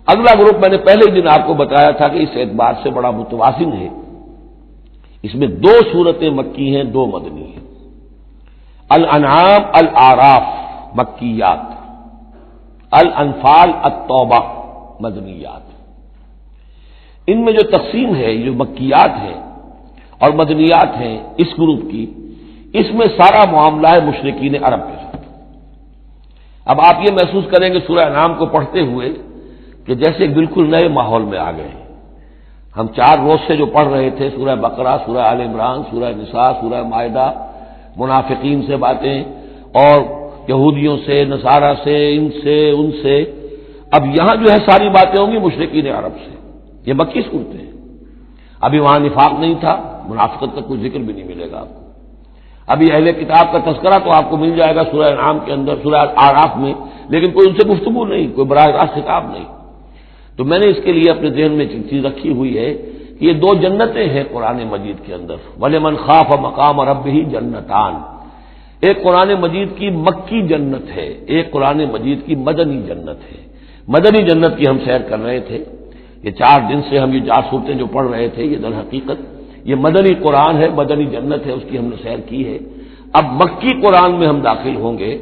اگلا گروپ میں نے پہلے ہی دن آپ کو بتایا تھا کہ اس اعتبار سے بڑا متوازن ہے، اس میں 2 سورتیں مکی ہیں، 2 مدنی ہیں۔ الانعام الاعراف مکیات، الانفال التوبہ مدنیات۔ ان میں جو تقسیم ہے، جو مکیات ہیں اور مدنیات ہیں اس گروپ کی، اس میں سارا معاملہ ہے مشرکین عرب کے ساتھ۔ اب آپ یہ محسوس کریں گے سورہ انعام کو پڑھتے ہوئے کہ جیسے بالکل نئے ماحول میں آ گئے ہیں۔ ہم 4 روز سے جو پڑھ رہے تھے سورہ بقرہ، سورہ آل عمران، سورہ نساء، سورہ مائدہ، منافقین سے باتیں اور یہودیوں سے، نصارہ سے، ان سے، اب یہاں جو ہے ساری باتیں ہوں گی مشرکین عرب سے۔ یہ مکی صورتیں ہیں۔ ابھی وہاں نفاق نہیں تھا، منافقت کا کوئی ذکر بھی نہیں ملے گا آپ کو۔ ابھی اہل کتاب کا تذکرہ تو آپ کو مل جائے گا سورہ انعام کے اندر، سورہ اعراف میں، لیکن کوئی ان سے گفتگو نہیں، کوئی براہ راست خطاب نہیں۔ تو میں نے اس کے لیے اپنے ذہن میں ایک چیز رکھی ہوئی ہے کہ یہ 2 جنتیں ہیں قرآن مجید کے اندر، وَلِمَنْ خَافَ مَقَامَ رَبِّهِ جَنَّتَانِ۔ ایک قرآن مجید کی مکی جنت ہے، ایک قرآن مجید کی مدنی جنت ہے۔ مدنی جنت کی ہم سیر کر رہے تھے، یہ 4 دن سے ہم یہ 4 صورتیں جو پڑھ رہے تھے، یہ در حقیقت یہ مدنی قرآن ہے، مدنی جنت ہے، اس کی ہم نے سیر کی ہے۔ اب مکی قرآن میں ہم داخل ہوں گے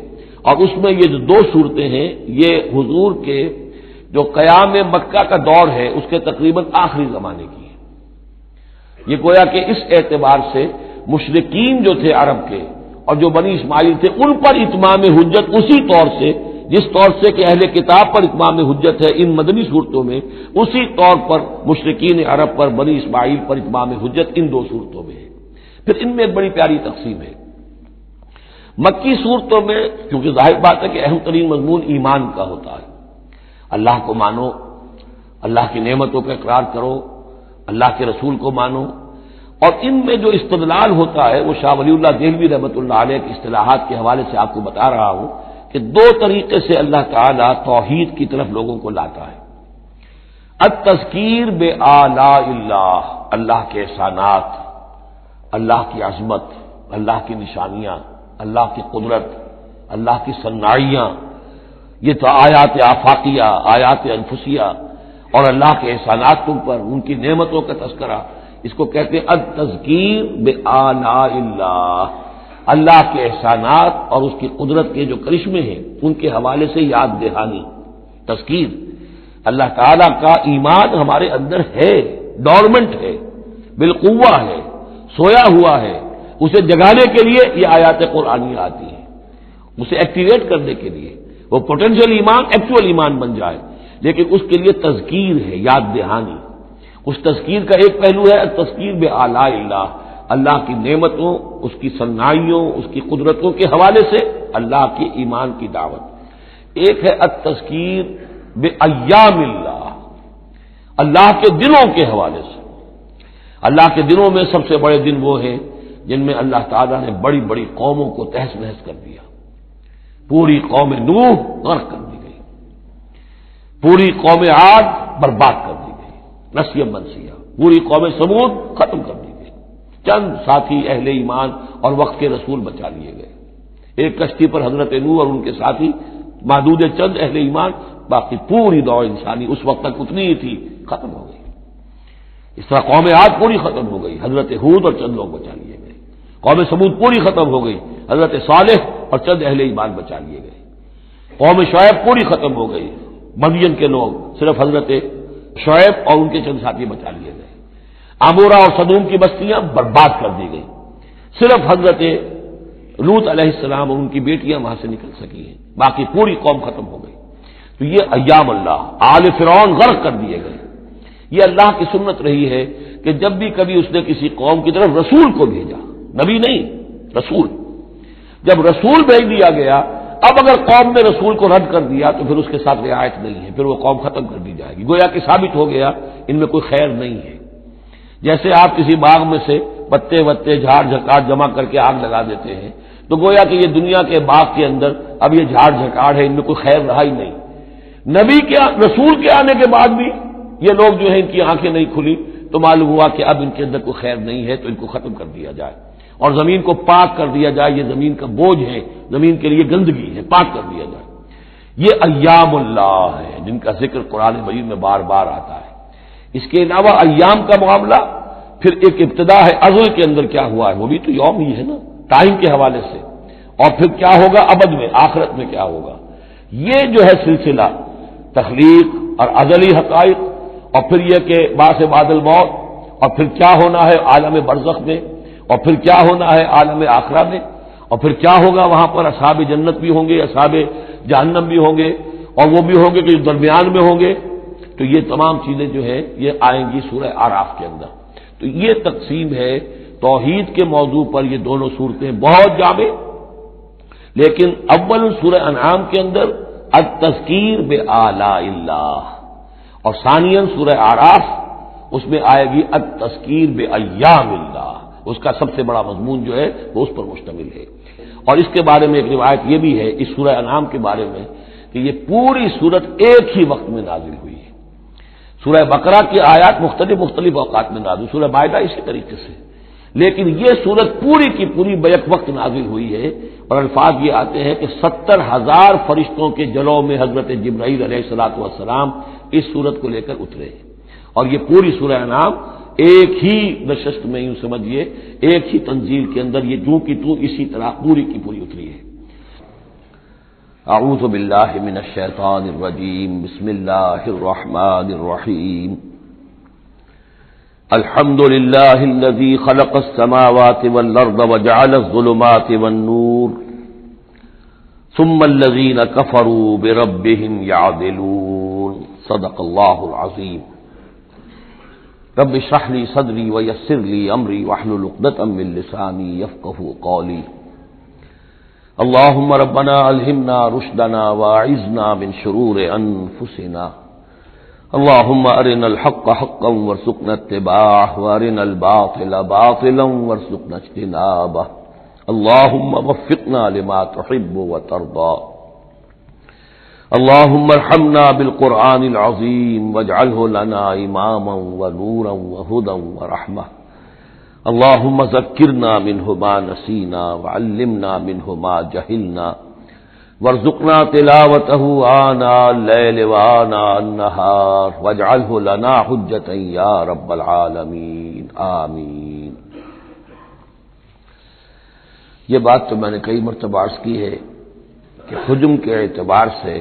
اور اس میں یہ جو 2 صورتیں ہیں یہ حضور کے جو قیام مکہ کا دور ہے اس کے تقریباً آخری زمانے کی ہے۔ یہ گویا کہ اس اعتبار سے مشرکین جو تھے عرب کے اور جو بنی اسماعیل تھے ان پر اتمام حجت اسی طور سے جس طور سے کہ اہل کتاب پر اتمام حجت ہے ان مدنی صورتوں میں، اسی طور پر مشرکین عرب پر، بنی اسماعیل پر اتمام حجت ان 2 صورتوں میں ہے۔ پھر ان میں ایک بڑی پیاری تقسیم ہے۔ مکی صورتوں میں کیونکہ ظاہر بات ہے کہ اہم ترین مضمون ایمان کا ہوتا ہے، اللہ کو مانو، اللہ کی نعمتوں کا اقرار کرو، اللہ کے رسول کو مانو، اور ان میں جو استدلال ہوتا ہے وہ شاہ ولی اللہ دہلوی رحمۃ اللہ علیہ کی اصطلاحات کے حوالے سے آپ کو بتا رہا ہوں کہ 2 طریقے سے اللہ تعالیٰ توحید کی طرف لوگوں کو لاتا ہے۔ التذکیر بآلاء اللہ، اللہ کے احسانات، اللہ کی عظمت، اللہ کی نشانیاں، اللہ کی قدرت، اللہ کی صنائیاں، یہ تو آیات آفاقیہ، آیات انفسیہ اور اللہ کے احسانات تم پر، ان کی نعمتوں کا تذکرہ، اس کو کہتے ہیں التذکیر بآلاء اللہ، اللہ کے احسانات اور اس کی قدرت کے جو کرشمے ہیں ان کے حوالے سے یاد دہانی، تذکیر۔ اللہ تعالیٰ کا ایمان ہمارے اندر ہے، ڈورمنٹ ہے، بالقوہ ہے، سویا ہوا ہے، اسے جگانے کے لیے یہ آیات قرآنیہ آتی ہیں، اسے ایکٹیویٹ کرنے کے لیے وہ پوٹینشیل ایمان ایکچوئل ایمان بن جائے، لیکن اس کے لیے تذکیر ہے، یاد دہانی۔ اس تذکیر کا ایک پہلو ہے التذکیر بآلاء اللہ، اللہ کی نعمتوں، اس کی صنائیوں، اس کی قدرتوں کے حوالے سے اللہ کے ایمان کی دعوت۔ ایک ہے التذکیر بایام اللہ، اللہ کے دنوں کے حوالے سے۔ اللہ کے دنوں میں سب سے بڑے دن وہ ہیں جن میں اللہ تعالیٰ نے بڑی بڑی قوموں کو تہس نہس کر دیا۔ پوری قوم نوح غرق کر دی گئی، پوری قوم عاد برباد کر دی گئی، نسیم منسیہ، پوری قوم سمود ختم کر دی گئی، چند ساتھی اہل ایمان اور وقت کے رسول بچا لیے گئے۔ ایک کشتی پر حضرت نوح اور ان کے ساتھی، محدود چند اہل ایمان، باقی پوری دور انسانی اس وقت تک اتنی ہی تھی، ختم ہو گئی۔ اس طرح قوم عاد پوری ختم ہو گئی، حضرت ہود اور چند لوگ بچا لیے گئے۔ قوم سمود پوری ختم ہو گئی، حضرت صالح اور چند اہل ایمان بچا لیے گئے۔ قوم شعیب پوری ختم ہو گئی، مدین کے لوگ، صرف حضرت شعیب اور ان کے چند ساتھی بچا لیے گئے۔ عمورہ اور صدوم کی بستیاں برباد کر دی گئی، صرف حضرت لوط علیہ السلام اور ان کی بیٹیاں وہاں سے نکل سکی ہیں، باقی پوری قوم ختم ہو گئی۔ تو یہ ایام اللہ، آل فرعون غرق کر دیے گئے۔ یہ اللہ کی سنت رہی ہے کہ جب بھی کبھی اس نے کسی قوم کی طرف رسول کو بھیجا، نبی نہیں، رسول، جب رسول بھیج دیا گیا، اب اگر قوم نے رسول کو رد کر دیا تو پھر اس کے ساتھ رعایت نہیں ہے، پھر وہ قوم ختم کر دی جائے گی، گویا کہ ثابت ہو گیا ان میں کوئی خیر نہیں ہے۔ جیسے آپ کسی باغ میں سے پتے وتے جھاڑ جھکاڑ جمع کر کے آگ لگا دیتے ہیں، تو گویا کہ یہ دنیا کے باغ کے اندر اب یہ جھاڑ جھکاڑ ہے، ان میں کوئی خیر رہا ہی نہیں۔ نبی کے رسول کے آنے کے بعد بھی یہ لوگ جو ہیں ان کی آنکھیں نہیں کھلی تو معلوم ہوا کہ اب ان کے اندر کوئی خیر نہیں ہے، تو ان کو ختم کر دیا جائے اور زمین کو پاک کر دیا جائے، یہ زمین کا بوجھ ہے، زمین کے لیے گندگی ہے، پاک کر دیا جائے۔ یہ ایام اللہ ہے جن کا ذکر قرآن مجید میں بار بار آتا ہے۔ اس کے علاوہ ایام کا معاملہ پھر ایک ابتدا ہے، ازل کے اندر کیا ہوا ہے وہ بھی تو یوم ہی ہے نا، ٹائم کے حوالے سے، اور پھر کیا ہوگا ابد میں، آخرت میں کیا ہوگا۔ یہ جو ہے سلسلہ تخلیق اور ازلی حقائق، اور پھر یہ کہ بعث بعد الموت، اور پھر کیا ہونا ہے عالم برزخ میں، اور پھر کیا ہونا ہے عالم آخرہ میں، اور پھر کیا ہوگا وہاں پر اصحاب جنت بھی ہوں گے، اصحاب جہنم بھی ہوں گے، اور وہ بھی ہوں گے کہ جو درمیان میں ہوں گے۔ تو یہ تمام چیزیں جو ہے یہ آئیں گی سورہ اعراف کے اندر۔ تو یہ تقسیم ہے توحید کے موضوع پر، یہ دونوں صورتیں بہت جامع، لیکن اول سورہ انعام کے اندر التذکیر بآلاء اللہ، اور ثانیاً سورہ اعراف اس میں آئے گی التذکیر بایام اللہ، اس کا سب سے بڑا مضمون جو ہے وہ اس پر مشتمل ہے۔ اور اس کے بارے میں ایک روایت یہ بھی ہے اس سورہ انعام کے بارے میں کہ یہ پوری سورت ایک ہی وقت میں نازل ہوئی ہے۔ سورہ بقرہ کی آیات مختلف اوقات میں نازل، سورہ مائدہ اسی طریقے سے، لیکن یہ سورت پوری کی پوری بیک وقت نازل ہوئی ہے، اور الفاظ یہ آتے ہیں کہ 70,000 فرشتوں کے جلوں میں حضرت جبرائیل علیہ الصلوۃ والسلام اس سورت کو لے کر اترے ہیں، اور یہ پوری سورہ انعام ایک ہی نشست میں، یوں سمجھیے ایک ہی تنزیل کے اندر یہ جو کی تو اسی طرح پوری کی پوری اتری ہے۔ اعوذ باللہ من الشیطان الرجیم، بسم اللہ الرحمن الرحیم، الحمد للہ الذی خلق السماوات والارض وجعل الظلمات والنور ثم الذین کفروا بربهم یعدلون، صدق اللہ العظیم۔ رب اشرح لي صدری ویسر لي امری واحلل عقدۃ من لسانی یفقهوا قولی۔ اللهم ربنا الہمنا رشدنا واعذنا من شرور انفسنا، اللهم ارنا الحق حقا وارزقنا اتباعه وارنا الباطل باطلا وارزقنا اجتنابه، اللهم وفقنا لما تحب وترضى، اللهم ارحمنا بالقرآن العظيم واجعله لنا إماما ونورا وهدى ورحمة، اللهم ذكرنا منه ما نسينا وعلمنا منه ما جهلنا وارزقنا تلاوته آناء الليل وآناء النهار واجعله لنا حجة يا رب العالمين آمين۔ یہ بات تو میں نے کئی مرتبہ عرض کی ہے کہ حجم کے اعتبار سے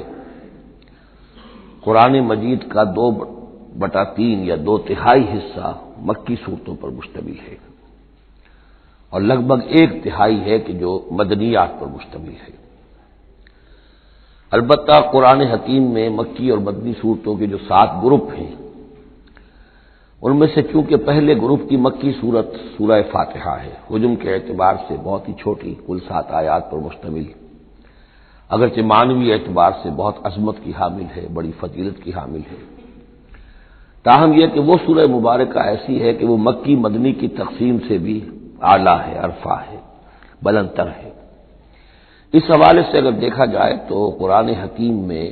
قرآن مجید کا 2/3 یا 2/3 حصہ مکی صورتوں پر مشتمل ہے، اور لگ بھگ 1/3 ہے کہ جو مدنیات پر مشتمل ہے۔ البتہ قرآن حکیم میں مکی اور مدنی صورتوں کے جو 7 گروپ ہیں، ان میں سے چونکہ پہلے گروپ کی مکی صورت سورہ فاتحہ ہے، حجم کے اعتبار سے بہت ہی چھوٹی، کل 7 آیات پر مشتمل، اگرچہ معنوی اعتبار سے بہت عظمت کی حامل ہے، بڑی فضیلت کی حامل ہے، تاہم یہ کہ وہ سورہ مبارکہ ایسی ہے کہ وہ مکی مدنی کی تقسیم سے بھی اعلیٰ ہے، عرفہ ہے، بلندتر ہے۔ اس حوالے سے اگر دیکھا جائے تو قرآن حکیم میں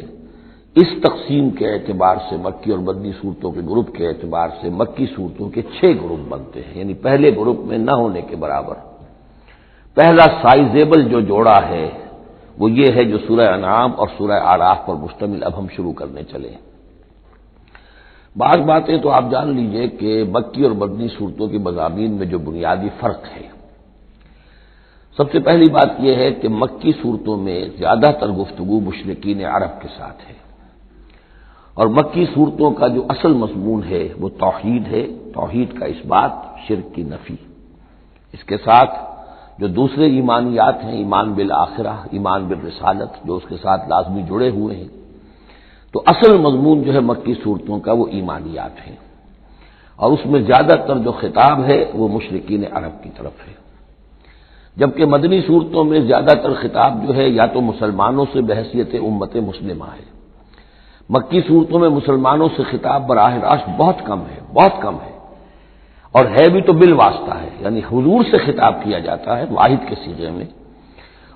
اس تقسیم کے اعتبار سے مکی اور مدنی صورتوں کے گروپ کے اعتبار سے مکی صورتوں کے 6 گروپ بنتے ہیں، یعنی پہلے گروپ میں نہ ہونے کے برابر۔ پہلا سائزیبل جو جوڑا ہے وہ یہ ہے جو سورہ انعام اور سورہ اعراف پر مشتمل اب ہم شروع کرنے چلے۔ بعض باتیں تو آپ جان لیجئے کہ مکی اور مدنی صورتوں کے مضامین میں جو بنیادی فرق ہے، سب سے پہلی بات یہ ہے کہ مکی صورتوں میں زیادہ تر گفتگو مشرکین عرب کے ساتھ ہے، اور مکی صورتوں کا جو اصل مضمون ہے وہ توحید ہے، توحید کا اس بات، شرک کی نفی۔ اس کے ساتھ جو دوسرے ایمانیات ہیں، ایمان بالآخرہ، ایمان بالرسالت، جو اس کے ساتھ لازمی جڑے ہوئے ہیں، تو اصل مضمون جو ہے مکی صورتوں کا وہ ایمانیات ہیں، اور اس میں زیادہ تر جو خطاب ہے وہ مشرکین عرب کی طرف ہے، جبکہ مدنی صورتوں میں زیادہ تر خطاب جو ہے یا تو مسلمانوں سے بحیثیت امت مسلمہ ہے۔ مکی صورتوں میں مسلمانوں سے خطاب براہ راست بہت کم ہے، اور ہے بھی تو بالواسطہ ہے، یعنی حضور سے خطاب کیا جاتا ہے واحد کے صیغے میں،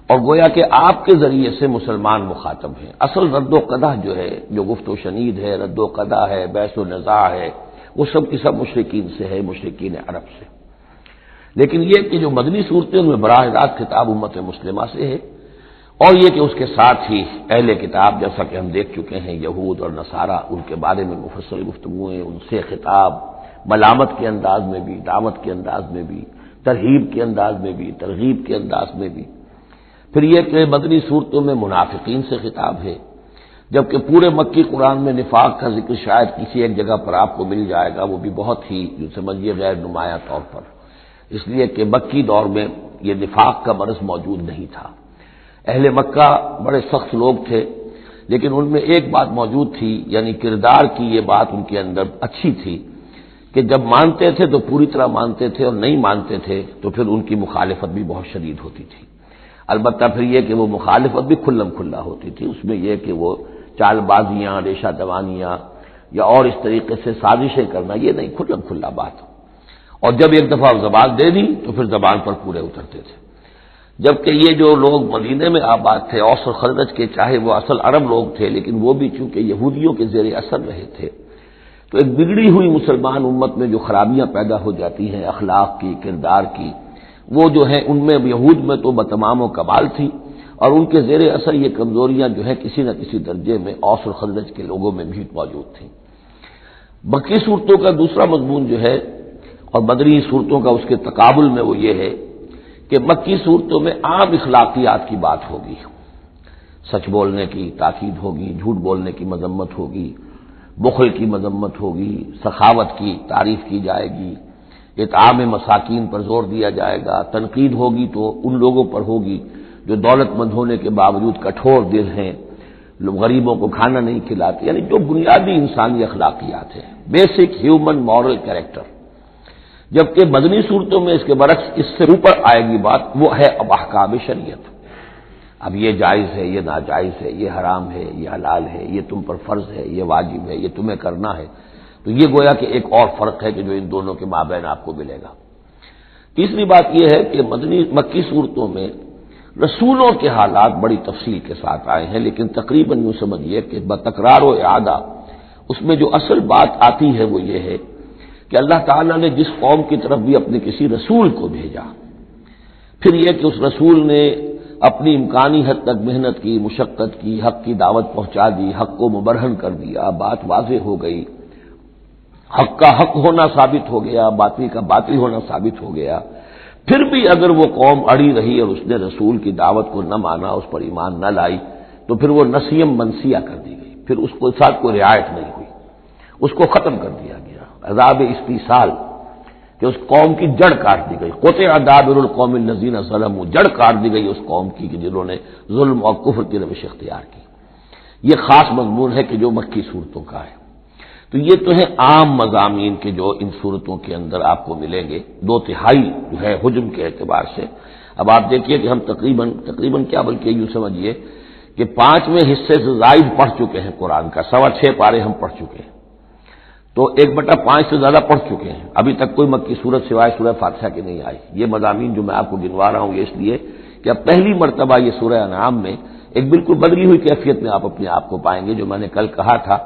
اور گویا کہ آپ کے ذریعے سے مسلمان مخاطب ہیں۔ اصل رد و قدح جو ہے، جو گفت و شنید ہے، رد و قدح ہے، بحث و نزاع ہے، وہ سب کی سب مشرکین سے ہے، مشرکین عرب سے۔ لیکن یہ کہ جو مدنی صورتیں ان میں براہ راست خطاب امت مسلمہ سے ہے، اور یہ کہ اس کے ساتھ ہی اہل کتاب، جیسا کہ ہم دیکھ چکے ہیں، یہود اور نصارہ، ان کے بارے میں مفصل گفتگویں، ان سے خطاب ملامت کے انداز میں بھی، دعوت کے انداز میں بھی، ترہیب کے انداز میں بھی، ترغیب کے انداز میں بھی۔ پھر یہ کہ مدنی صورتوں میں منافقین سے خطاب ہے، جبکہ پورے مکی قرآن میں نفاق کا ذکر شاید کسی ایک جگہ پر آپ کو مل جائے گا، وہ بھی بہت ہی جو سمجھیے غیر نمایاں طور پر، اس لیے کہ مکی دور میں یہ نفاق کا مرض موجود نہیں تھا۔ اہل مکہ بڑے سخت لوگ تھے، لیکن ان میں ایک بات موجود تھی، یعنی کردار کی یہ بات ان کے اندر اچھی تھی کہ جب مانتے تھے تو پوری طرح مانتے تھے، اور نہیں مانتے تھے تو پھر ان کی مخالفت بھی بہت شدید ہوتی تھی۔ البتہ پھر یہ کہ وہ مخالفت بھی کھلم کھلا ہوتی تھی، اس میں یہ کہ وہ چال بازیاں، ریشہ دوانیاں یا اور اس طریقے سے سازشیں کرنا، یہ نہیں، کھلم کھلا بات۔ اور جب ایک دفعہ زبان دے دی تو پھر زبان پر پورے اترتے تھے۔ جبکہ یہ جو لوگ مدینے میں آباد تھے، اوس اور خزرج کے، چاہے وہ اصل عرب لوگ تھے، لیکن وہ بھی چونکہ یہودیوں کے زیر اثر رہے تھے، تو ایک بگڑی ہوئی مسلمان امت میں جو خرابیاں پیدا ہو جاتی ہیں اخلاق کی، کردار کی، وہ جو ہے ان میں یہود میں تو بتمام و کمال تھی، اور ان کے زیر اثر یہ کمزوریاں جو ہیں کسی نہ کسی درجے میں اوس اور خزرج کے لوگوں میں بھی موجود تھیں۔ مکی صورتوں کا دوسرا مضمون جو ہے اور مدنی صورتوں کا اس کے تقابل میں وہ یہ ہے کہ مکی صورتوں میں عام اخلاقیات کی بات ہوگی، سچ بولنے کی تاکید ہوگی، جھوٹ بولنے کی مذمت ہوگی، بخل کی مذمت ہوگی، سخاوت کی تعریف کی جائے گی، اطعام مساکین پر زور دیا جائے گا، تنقید ہوگی تو ان لوگوں پر ہوگی جو دولت مند ہونے کے باوجود کٹھور دل ہیں، غریبوں کو کھانا نہیں کھلاتے، یعنی جو بنیادی انسانی اخلاقیات ہیں، بیسک ہیومن مورل کیریکٹر۔ جبکہ مدنی صورتوں میں اس کے برعکس اس سے اوپر آئے گی بات، وہ ہے اب احکام شریعت۔ اب یہ جائز ہے، یہ ناجائز ہے، یہ حرام ہے، یہ حلال ہے، یہ تم پر فرض ہے، یہ واجب ہے، یہ تمہیں کرنا ہے۔ تو یہ گویا کہ ایک اور فرق ہے کہ جو ان دونوں کے مابین آپ کو ملے گا۔ تیسری بات یہ ہے کہ مکی صورتوں میں رسولوں کے حالات بڑی تفصیل کے ساتھ آئے ہیں، لیکن تقریباً یوں سمجھیے کہ بتکرار و اعادہ اس میں جو اصل بات آتی ہے وہ یہ ہے کہ اللہ تعالیٰ نے جس قوم کی طرف بھی اپنے کسی رسول کو بھیجا، پھر یہ کہ اس رسول نے اپنی امکانی حد تک محنت کی، مشقت کی، حق کی دعوت پہنچا دی، حق کو مبرہن کر دیا، بات واضح ہو گئی، حق کا حق ہونا ثابت ہو گیا، باطل کا باطل ہونا ثابت ہو گیا، پھر بھی اگر وہ قوم اڑی رہی اور اس نے رسول کی دعوت کو نہ مانا، اس پر ایمان نہ لائی، تو پھر وہ نسیم منسیہ کر دی گئی، پھر اس کو ساتھ کوئی رعایت نہیں ہوئی، اس کو ختم کر دیا گیا، عذاب استیصال کہ اس قوم کی جڑ کاٹ دی گئی، قطع دابر القوم الذین ظلموا، جڑ کاٹ دی گئی اس قوم کی کہ جنہوں نے ظلم اور کفر کی روش اختیار کی۔ یہ خاص مضمون ہے کہ جو مکی صورتوں کا ہے۔ تو یہ تو ہے عام مضامین کے جو ان صورتوں کے اندر آپ کو ملیں گے، 2/3 جو ہے حجم کے اعتبار سے۔ اب آپ دیکھیے کہ ہم تقریباً کیا بلکہ یوں سمجھیے کہ 5ویں حصے سے زائد پڑھ چکے ہیں قرآن کا، 6.25 پارے ہم پڑھ چکے ہیں، تو 1/5 سے زیادہ پڑھ چکے ہیں۔ ابھی تک کوئی مکی صورت سوائے سورہ فاتحہ کی نہیں آئی۔ یہ مضامین جو میں آپ کو گنوا رہا ہوں یہ اس لیے کہ اب پہلی مرتبہ یہ سورہ انعام میں ایک بالکل بدلی ہوئی کیفیت میں آپ اپنے آپ کو پائیں گے، جو میں نے کل کہا تھا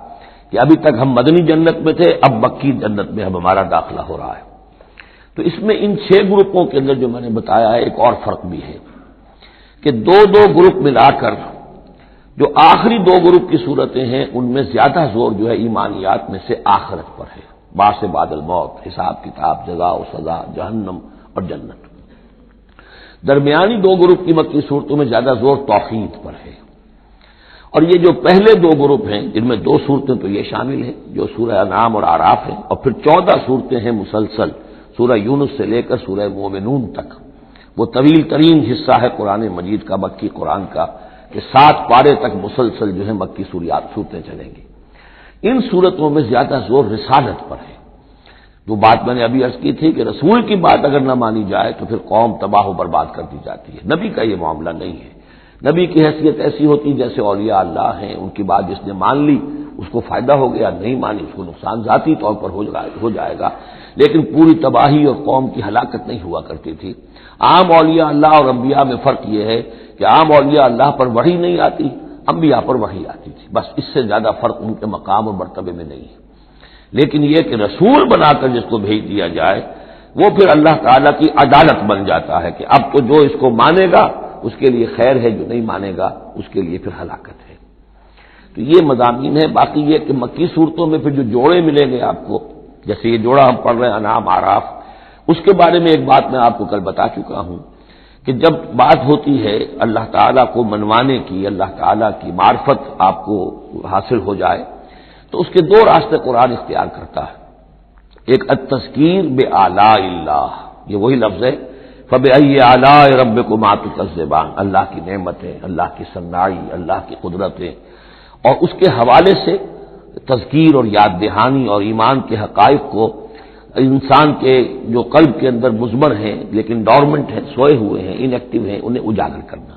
کہ ابھی تک ہم مدنی جنت میں تھے، اب مکی جنت میں اب ہمارا داخلہ ہو رہا ہے۔ تو اس میں ان 6 گروپوں کے اندر جو میں نے بتایا ہے، ایک اور فرق بھی ہے کہ 2 گروپ ملا کر جو آخری 2 گروپ کی صورتیں ہیں ان میں زیادہ زور جو ہے ایمانیات میں سے آخرت پر ہے، بعث بعد الموت، حساب کتاب، جزا و سزا، جہنم اور جنت۔ درمیانی 2 گروپ کی مکی صورتوں میں زیادہ زور توحید پر ہے، اور یہ جو پہلے 2 گروپ ہیں جن میں 2 صورتیں تو یہ شامل ہیں جو سورہ انعام اور اعراف ہیں، اور پھر 14 صورتیں ہیں مسلسل سورہ یونس سے لے کر سورہ مومنون تک۔ وہ طویل ترین حصہ ہے قرآن مجید کا، مکی قرآن کا، کہ 7 پارے تک مسلسل جو ہے مکی صورتیں چلیں گی۔ ان صورتوں میں زیادہ زور رسالت پر ہے۔ جو بات میں نے ابھی عرض کی تھی کہ رسول کی بات اگر نہ مانی جائے تو پھر قوم تباہ و برباد کر دی جاتی ہے۔ نبی کا یہ معاملہ نہیں ہے، نبی کی حیثیت ایسی ہوتی جیسے اولیاء اللہ ہیں، ان کی بات جس نے مان لی اس کو فائدہ ہو گیا، نہیں مانی اس کو نقصان ذاتی طور پر ہو جائے گا، لیکن پوری تباہی اور قوم کی ہلاکت نہیں ہوا کرتی تھی۔ عام اولیاء اللہ اور انبیاء میں فرق یہ ہے کہ عام اولیاء اللہ پر وحی نہیں آتی، انبیاء پر وحی آتی تھی، بس اس سے زیادہ فرق ان کے مقام اور مرتبے میں نہیں ہے۔ لیکن یہ کہ رسول بنا کر جس کو بھیج دیا جائے وہ پھر اللہ تعالیٰ کی عدالت بن جاتا ہے کہ اب تو جو اس کو مانے گا اس کے لیے خیر ہے، جو نہیں مانے گا اس کے لیے پھر ہلاکت ہے۔ تو یہ مضامین ہے۔ باقی یہ کہ مکی صورتوں میں پھر جو جوڑے ملیں گے آپ کو، جیسے یہ جوڑا ہم پڑھ رہے ہیں انعام اعراف، اس کے بارے میں ایک بات میں آپ کو کل بتا چکا ہوں کہ جب بات ہوتی ہے اللہ تعالیٰ کو منوانے کی، اللہ تعالیٰ کی معرفت آپ کو حاصل ہو جائے، تو اس کے دو راستے قرآن اختیار کرتا ہے۔ ایک التذکیر بآلاء اللہ، یہ وہی لفظ ہے فبأي آلاء ربكما تكذبان، اللہ کی نعمتیں، اللہ کی صنائی، اللہ کی قدرتیں، اور اس کے حوالے سے تذکیر اور یاد دہانی اور ایمان کے حقائق کو انسان کے جو قلب کے اندر مضمر ہیں لیکن ڈورمنٹ ہیں، سوئے ہوئے ہیں، ان ایکٹیو ہیں، انہیں اجاگر کرنا۔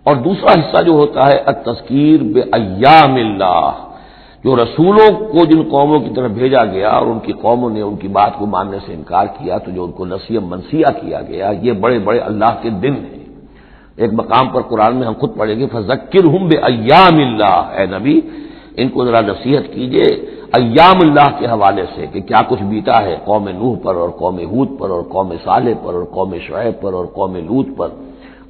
اور دوسرا حصہ جو ہوتا ہے التذکیر بایام اللہ، جو رسولوں کو جن قوموں کی طرف بھیجا گیا اور ان کی قوموں نے ان کی بات کو ماننے سے انکار کیا، تو جو ان کو نسیہ منسیہ کیا گیا، یہ بڑے بڑے اللہ کے دن ہیں۔ ایک مقام پر قرآن میں ہم خود پڑھیں گے فذکرہم بایام اللہ، اے نبی ان کو ذرا نصیحت کیجئے ایام اللہ کے حوالے سے کہ کیا کچھ بیتا ہے قوم نوح پر اور قوم ہود پر اور قوم صالح پر اور قوم شعیب پر اور قوم لوط پر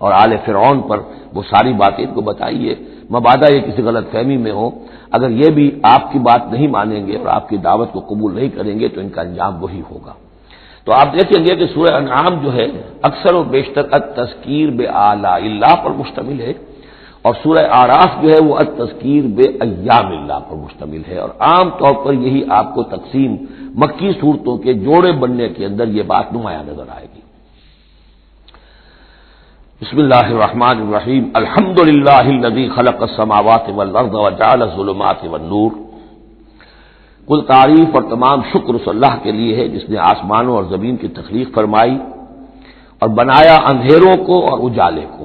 اور آل فرعون پر، وہ ساری باتیں ان کو بتائیے، مبادا یہ کسی غلط فہمی میں ہو، اگر یہ بھی آپ کی بات نہیں مانیں گے اور آپ کی دعوت کو قبول نہیں کریں گے تو ان کا انجام وہی ہوگا۔ تو آپ دیکھیں گے کہ سورہ انعام جو ہے اکثر و بیشتر التذکیر بآلاء اللہ پر مشتمل ہے، اور سورہ اعراف جو ہے وہ التذکیر بایام اللہ پر مشتمل ہے، اور عام طور پر یہی آپ کو تقسیم مکی صورتوں کے جوڑے بننے کے اندر یہ بات نمایاں نظر آئے گی۔ بسم اللہ الرحمن الرحیم، الحمد للہ الذی خلق السماوات والارض وجعل الظلمات والنور، کل تعریف اور تمام شکر اس اللہ کے لیے ہے جس نے آسمانوں اور زمین کی تخلیق فرمائی اور بنایا اندھیروں کو اور اجالے کو۔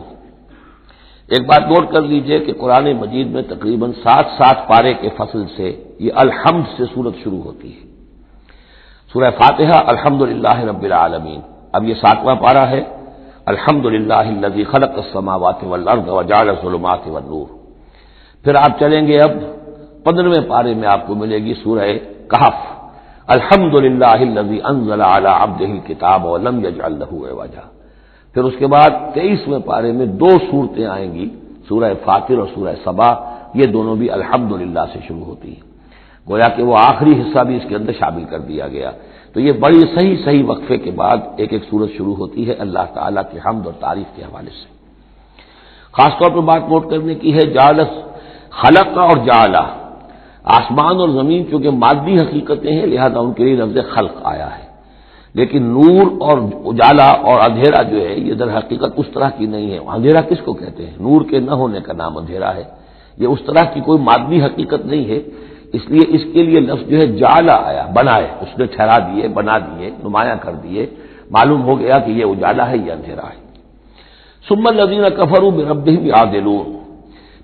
ایک بات نوٹ کر لیجئے کہ قرآن مجید میں تقریباً 7 پارے کے فصل سے یہ الحمد سے سورت شروع ہوتی ہے۔ سورہ فاتحہ الحمدللہ رب العالمین، اب یہ 7واں پارہ ہے، الحمدللہ الذی خلق السماوات والارض وجعل الظلمات والنور۔ پھر آپ چلیں گے اب 15ویں پارے میں آپ کو ملے گی سورہ کہف، الحمدللہ الذی انزل علی عبدہ الکتاب ولم یجعل لہ عوجا۔ پھر اس کے بعد 23ویں پارے میں 2 صورتیں آئیں گی، سورہ فاطر اور سورہ سبا، یہ دونوں بھی الحمدللہ سے شروع ہوتی ہیں، گویا کہ وہ آخری حصہ بھی اس کے اندر شامل کر دیا گیا۔ تو یہ بڑی صحیح وقفے کے بعد ایک سورت شروع ہوتی ہے اللہ تعالیٰ کے حمد اور تعریف کے حوالے سے۔ خاص طور پر بات نوٹ کرنے کی ہے جعل، خلق اور جعل، آسمان اور زمین چونکہ مادی حقیقتیں ہیں لہذا ان کے لیے لفظ خلق آیا ہے، لیکن نور اور اجالا اور اندھیرا جو ہے یہ در حقیقت اس طرح کی نہیں ہے۔ اندھیرا کس کو کہتے ہیں؟ نور کے نہ ہونے کا نام اندھیرا ہے، یہ اس طرح کی کوئی مادی حقیقت نہیں ہے، اس لیے اس کے لیے لفظ جو ہے جعلا آیا، بنائے، اس نے ٹھہرا دیے، بنا دیے، نمایاں کر دیے، معلوم ہو گیا کہ یہ اجالا ہے، یہ اندھیرا ہے۔ ثم الذین کفروا بربہم یعدلون،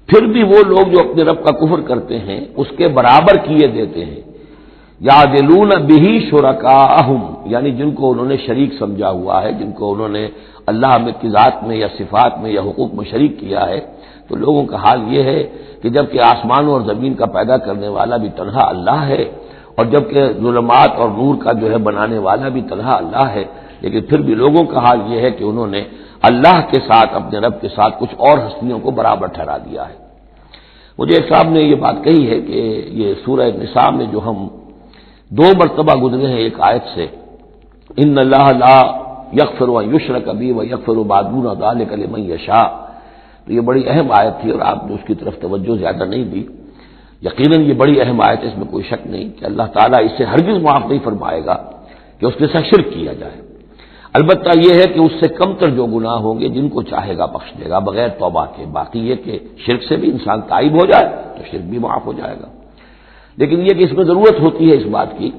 پھر بھی وہ لوگ جو اپنے رب کا کفر کرتے ہیں اس کے برابر کیے دیتے ہیں، یعدلون بہ شرکاءہم، یعنی جن کو انہوں نے شریک سمجھا ہوا ہے، جن کو انہوں نے اللہ کی ذات میں یا صفات میں یا حقوق میں شریک کیا ہے، تو لوگوں کا حال یہ ہے کہ جبکہ آسمانوں اور زمین کا پیدا کرنے والا بھی تنہا اللہ ہے، اور جبکہ ظلمات اور نور کا جو ہے بنانے والا بھی تنہا اللہ ہے، لیکن پھر بھی لوگوں کا حال یہ ہے کہ انہوں نے اللہ کے ساتھ، اپنے رب کے ساتھ کچھ اور ہستیوں کو برابر ٹھہرا دیا ہے۔ مجھے ایک صاحب نے یہ بات کہی ہے کہ یہ سورہ نساء میں جو ہم 2 مرتبہ گزرے ہیں ایک آیت سے، ان اللہ لا یغفر ان یشرک بہ ویغفر ما دون ذلک لمن یشاء، تو یہ بڑی اہم آیت تھی اور آپ نے اس کی طرف توجہ زیادہ نہیں دی۔ یقیناً یہ بڑی اہم آیت ہے، اس میں کوئی شک نہیں کہ اللہ تعالیٰ اسے ہرگز معاف نہیں فرمائے گا کہ اس کے ساتھ شرک کیا جائے، البتہ یہ ہے کہ اس سے کم تر جو گناہ ہوں گے جن کو چاہے گا بخش دے گا بغیر توبہ کے، باقی یہ کہ شرک سے بھی انسان تائب ہو جائے تو شرک بھی معاف ہو جائے گا۔ لیکن یہ کہ اس میں ضرورت ہوتی ہے اس بات کی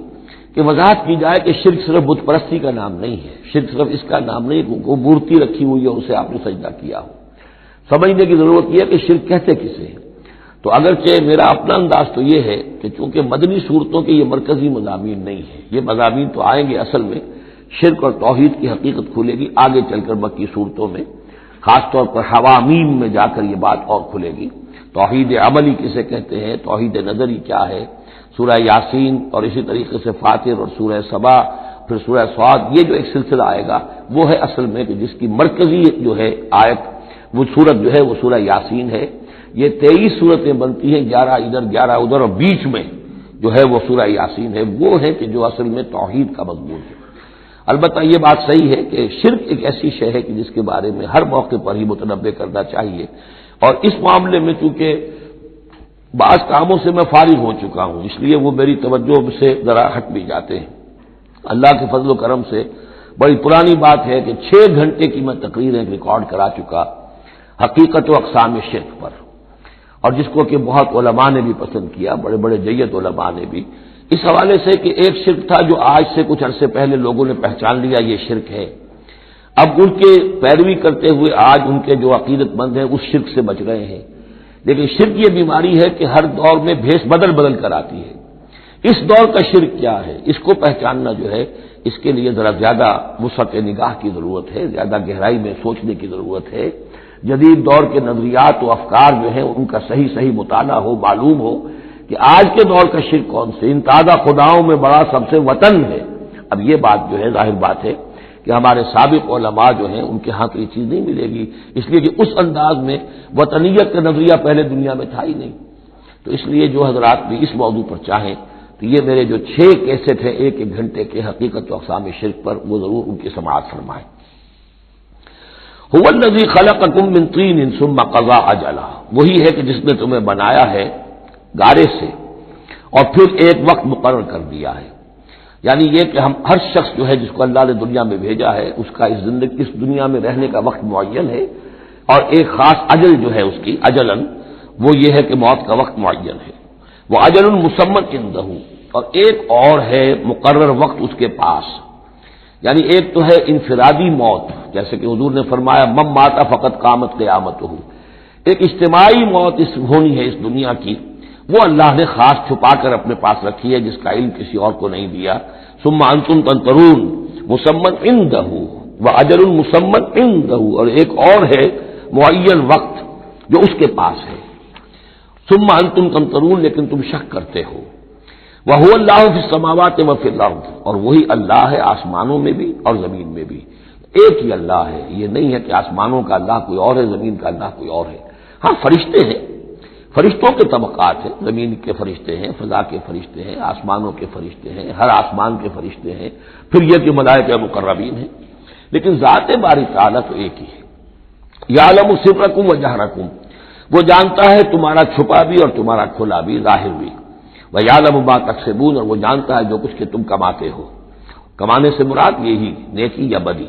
کہ وضاحت کی جائے کہ شرک صرف بت پرستی کا نام نہیں ہے، شرک صرف اس کا نام نہیں کہ کوئی مورتی رکھی ہوئی ہے اسے آپ نے سجدہ کیا ہو۔ سمجھنے کی ضرورت یہ ہے کہ شرک کہتے کسے ہیں۔ تو اگرچہ میرا اپنا انداز تو یہ ہے کہ چونکہ مدنی صورتوں کے یہ مرکزی مضامین نہیں ہیں، یہ مضامین تو آئیں گے، اصل میں شرک اور توحید کی حقیقت کھلے گی آگے چل کر مکی صورتوں میں، خاص طور پر حوامیم میں جا کر یہ بات اور کھلے گی۔ توحید عملی کسے کہتے ہیں، توحید نظری کیا ہے، سورہ یاسین اور اسی طریقے سے فاطر اور سورہ سبا، پھر سورہ صاد، یہ جو ایک سلسلہ آئے گا وہ ہے اصل میں کہ جس کی مرکزی جو ہے آیت وہ سورت جو ہے وہ سورہ یاسین ہے. یہ 23 صورتیں بنتی ہیں، 11 ادھر 11 ادھر، اور بیچ میں جو ہے وہ سورہ یاسین ہے. وہ ہے کہ جو اصل میں توحید کا مضمون ہے. البتہ یہ بات صحیح ہے کہ شرک ایک ایسی شے ہے کہ جس کے بارے میں ہر موقع پر ہی متنبہ کرنا چاہیے، اور اس معاملے میں چونکہ بعض کاموں سے میں فارغ ہو چکا ہوں، اس لیے وہ میری توجہ سے ذرا ہٹ بھی جاتے ہیں. اللہ کے فضل و کرم سے بڑی پرانی بات ہے کہ 6 گھنٹے کی میں تقریر ایک ریکارڈ کرا چکا حقیقت و اقسام شرک پر، اور جس کو کہ بہت علماء نے بھی پسند کیا، بڑے بڑے جید علماء نے بھی، اس حوالے سے کہ ایک شرک تھا جو آج سے کچھ عرصے پہلے لوگوں نے پہچان لیا یہ شرک ہے. اب ان کے پیروی کرتے ہوئے آج ان کے جو عقیدت مند ہیں اس شرک سے بچ رہے ہیں. لیکن شرک یہ بیماری ہے کہ ہر دور میں بھیس بدل بدل کر آتی ہے. اس دور کا شرک کیا ہے، اس کو پہچاننا جو ہے، اس کے لیے ذرا زیادہ وسعت نگاہ کی ضرورت ہے، زیادہ گہرائی میں سوچنے کی ضرورت ہے. جدید دور کے نظریات و افکار جو ہیں ان کا صحیح مطالعہ ہو، معلوم ہو کہ آج کے دور کا شرک کون سے. ان تازہ خداؤں میں بڑا سب سے وطن ہے. اب یہ بات جو ہے ظاہر بات ہے کہ ہمارے سابق علماء جو ہیں ان کے ہاں تو یہ چیز نہیں ملے گی، اس لیے کہ اس انداز میں وطنیت کا نظریہ پہلے دنیا میں تھا ہی نہیں. تو اس لیے جو حضرات بھی اس موضوع پر چاہیں تو یہ میرے جو 6 کیسٹ ہیں 1 گھنٹے کے حقیقت و اقسام شرک پر، وہ ضرور ان کی سماعت فرمائیں. هو الذی خلقکم من طین ثم قضى اجلا، وہی ہے کہ جس نے تمہیں بنایا ہے گارے سے اور پھر ایک وقت مقرر کر دیا ہے. یعنی یہ کہ ہم ہر شخص جو ہے جس کو اللہ نے دنیا میں بھیجا ہے اس کا اس دنیا میں رہنے کا وقت معین ہے، اور ایک خاص اجل جو ہے اس کی اجلن، وہ یہ ہے کہ موت کا وقت معین ہے. وہ اجل مسمى عنده، اور ایک اور ہے مقرر وقت اس کے پاس. یعنی ایک تو ہے انفرادی موت، جیسے کہ حضور نے فرمایا من مات فقط قامت قیامتہ. ایک اجتماعی موت ہونی ہے اس دنیا کی، وہ اللہ نے خاص چھپا کر اپنے پاس رکھی ہے، جس کا علم کسی اور کو نہیں دیا. ثم انتم تنظرون مسمى عنده واجل مسمى عنده، اور ایک اور ہے معین وقت جو اس کے پاس ہے. ثم انتم تنظرون، لیکن تم شک کرتے ہو. وهو اللہ فی السماوات وفی الارض، اور وہی اللہ ہے آسمانوں میں بھی اور زمین میں بھی. ایک ہی اللہ ہے، یہ نہیں ہے کہ آسمانوں کا اللہ کوئی اور ہے، زمین کا اللہ کوئی اور ہے. ہاں فرشتے ہیں، فرشتوں کے طبقات ہیں، زمین کے فرشتے ہیں، فضا کے فرشتے ہیں، آسمانوں کے فرشتے ہیں، ہر آسمان کے فرشتے ہیں، پھر یہ کہ ملائکہ مقربین ہیں. لیکن ذات باری تعالیٰ تو ایک ہی ہے. یعلم سرکم و جہرکم، وہ جانتا ہے تمہارا چھپا بھی اور تمہارا کھلا بھی، ظاہر بھی. وَيَعْلَمُ مَا تَكْسِبُونَ، اور وہ جانتا ہے جو کچھ کہ تم کماتے ہو. کمانے سے مراد یہی نیکی یا بدی.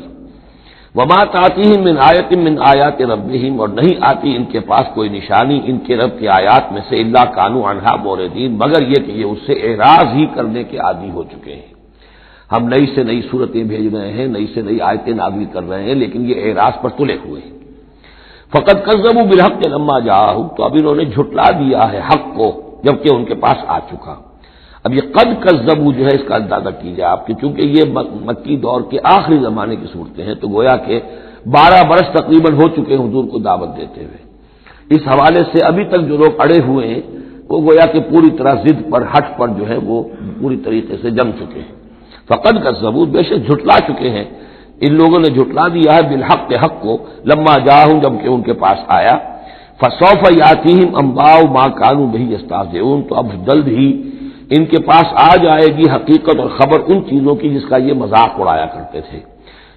وَمَا تَأْتِيهِم مِّنْ آیَةٍ مِّنْ آیَاتِ رَبِّهِمْ، اور نہیں آتی ان کے پاس کوئی نشانی ان کے رب کی آیات میں سے، الا كانوا عنها معرضين، مگر یہ کہ یہ اس سے اعراض ہی کرنے کے عادی ہو چکے ہیں. ہم نئی سے نئی صورتیں بھیج رہے ہیں، نئی سے نئی آیتیں نازل کر رہے ہیں، لیکن یہ اعراض پر تلے ہوئے ہیں. فَقَدْ كَذَّبُوا بِالْحَقِّ لَمَّا جَاءَهُمْ، تو اب انہوں نے جھٹلا دیا ہے حق کو جبکہ ان کے پاس آ چکا. اب یہ قد کذبوا جو ہے اس کا اندازہ کیجیے آپ، کہ چونکہ یہ مکی دور کے آخری زمانے کی صورتیں ہیں، تو گویا کہ 12 برس تقریباً ہو چکے ہیں حضور کو دعوت دیتے ہوئے. اس حوالے سے ابھی تک جو لوگ اڑے ہوئے ہیں وہ گویا کہ پوری طرح ضد پر، ہٹ پر جو ہے وہ پوری طریقے سے جم چکے ہیں. فقد کذبوا، بے شک جھٹلا چکے ہیں ان لوگوں نے، جھٹلا دیا ہے بالحق، حق کو، لما جاءہم، جب کہ ان کے پاس آیا. فسوف یاتیہم انباء ما كانوا به یستہزئون، تو اب جلد ہی ان کے پاس آ جائے گی حقیقت اور خبر ان چیزوں کی جس کا یہ مذاق اڑایا کرتے تھے.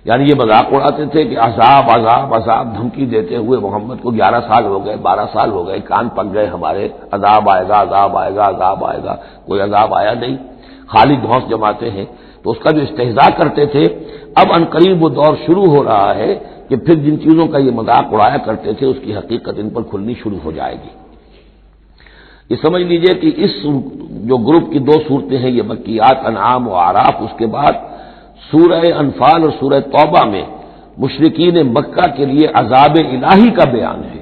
یعنی یہ مذاق اڑاتے تھے کہ عذاب عذاب عذاب، دھمکی دیتے ہوئے محمد کو 11 سال ہو گئے، 12 سال ہو گئے، کان پک گئے ہمارے، عذاب آئے گا عذاب آئے گا عذاب آئے گا. کوئی عذاب آیا نہیں، خالی دھوس جماتے ہیں. تو اس کا جو استہزاء کرتے تھے، اب عنقریب وہ دور شروع ہو رہا ہے کہ پھر جن چیزوں کا یہ مذاق اڑایا کرتے تھے اس کی حقیقت ان پر کھلنی شروع ہو جائے گی. یہ سمجھ لیجئے کہ اس جو گروپ کی 2 صورتیں ہیں یہ مکیات انعام و اعراف، اس کے بعد سورہ انفال اور سورہ توبہ میں مشرکین مکہ کے لیے عذاب الہی کا بیان ہے.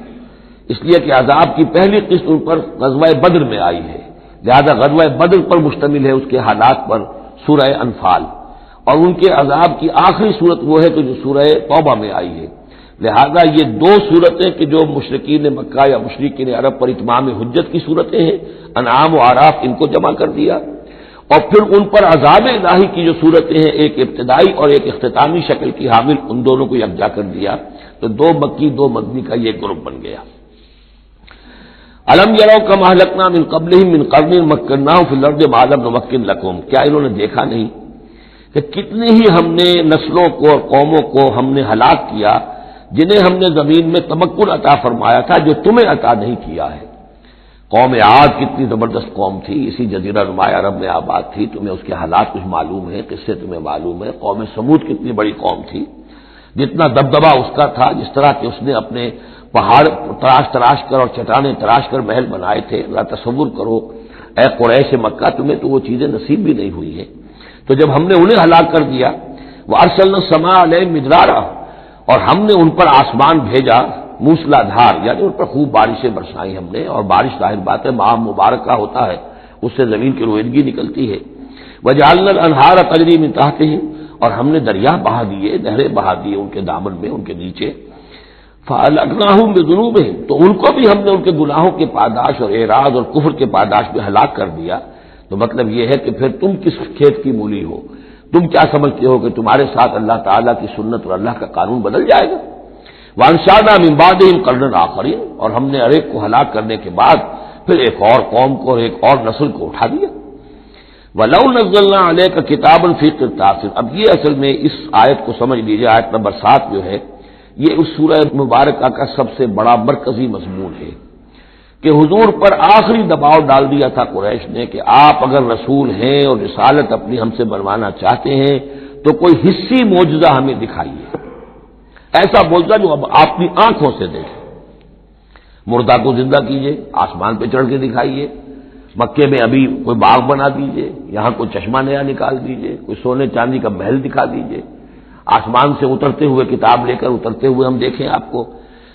اس لیے کہ عذاب کی پہلی قسط ان پر غزوہ بدر میں آئی ہے، لہذا غزوہ بدر پر مشتمل ہے اس کے حالات پر سورہ انفال، اور ان کے عذاب کی آخری صورت وہ ہے کہ جو سورہ توبہ میں آئی ہے. لہذا یہ 2 صورتیں کہ جو مشرکین مکہ یا مشرکین عرب پر اتمام حجت کی صورتیں ہیں، انعام و اعراف، ان کو جمع کر دیا. اور پھر ان پر عذاب الہی کی جو صورتیں ہیں، ایک ابتدائی اور ایک اختتامی شکل کی حامل، ان دونوں کو یکجا کر دیا، تو دو مکی دو مدنی کا یہ گروپ بن گیا۔ الم یروا کم اہلکنا من قبلہم من قرن مکناہم فی الارض ما لم نمکن لکم، کیا انہوں نے دیکھا نہیں کہ کتنی ہی ہم نے نسلوں کو اور قوموں کو ہم نے ہلاک کیا جنہیں ہم نے زمین میں تمکن عطا فرمایا تھا جو تمہیں عطا نہیں کیا ہے۔ قوم عاد کتنی زبردست قوم تھی، اسی جزیرہ نما عرب میں آباد تھی، تمہیں اس کے حالات کچھ معلوم ہیں، قصے تمہیں معلوم ہے۔ قوم سمود کتنی بڑی قوم تھی، جتنا دبدبا اس کا تھا، جس طرح کہ اس نے اپنے پہاڑ تراش کر اور چٹانیں تراش کر محل بنائے تھے، ذرا تصور کرو اے قریش مکہ، تمہیں تو وہ چیزیں نصیب بھی نہیں ہوئی ہیں۔ تو جب ہم نے انہیں ہلاک کر دیا، وَأَرْسَلْنَا السَّمَاءَ عَلَيْهِم مِّدْرَارًا، اور ہم نے ان پر آسمان بھیجا موسلا دھار، یعنی ان پر خوب بارشیں برسائی ہم نے، اور بارش ظاہر بات ہے ماہ مبارک کا ہوتا ہے، اس سے زمین کی روئیدگی نکلتی ہے۔ وَجَعَلْنَا الْأَنْهَارَ تَجْرِي مِن تَحْتِهِمْ، اور ہم نے دریا بہا دیے، نہریں بہا دیے ان کے دامن میں، ان کے نیچے۔ فَأَهْلَكْنَاهُم بِذُنُوبِهِمْ، تو ان کو بھی ہم نے ان کے گناہوں کے پاداش اور اعراض اور کفر کے پاداش میں ہلاک کر دیا۔ تو مطلب یہ ہے کہ پھر تم کس کھیت کی مولی ہو، تم کیا سمجھتے ہو کہ تمہارے ساتھ اللہ تعالیٰ کی سنت اور اللہ کا قانون بدل جائے گا؟ وَأَنشَأْنَا مِن بَعْدِهِمْ قَرْنًا آخَرِينَ، اور ہم نے ایک کو ہلاک کرنے کے بعد پھر ایک اور قوم کو اور ایک اور نسل کو اٹھا دیا۔ وَلَوْ نَزَّلْنَا عَلَيْكَ كِتَابًا فِي قِرْطَاسٍ، اب یہ اصل میں اس آیت کو سمجھ لیجیے، آیت نمبر 7 جو ہے یہ اس سورہ مبارکہ کا سب سے بڑا مرکزی مضمون ہے کہ حضور پر آخری دباؤ ڈال دیا تھا قریش نے کہ آپ اگر رسول ہیں اور رسالت اپنی ہم سے بنوانا چاہتے ہیں تو کوئی حصی معجزہ ہمیں دکھائیے، ایسا معجزہ جو اب آپ کی آنکھوں سے دیکھیں۔ مردہ کو زندہ کیجئے، آسمان پہ چڑھ کے دکھائیے، مکے میں ابھی کوئی باغ بنا دیجئے، یہاں کوئی چشمہ نیا نکال دیجئے، کوئی سونے چاندی کا محل دکھا دیجئے، آسمان سے اترتے ہوئے کتاب لے کر اترتے ہوئے ہم دیکھیں آپ کو۔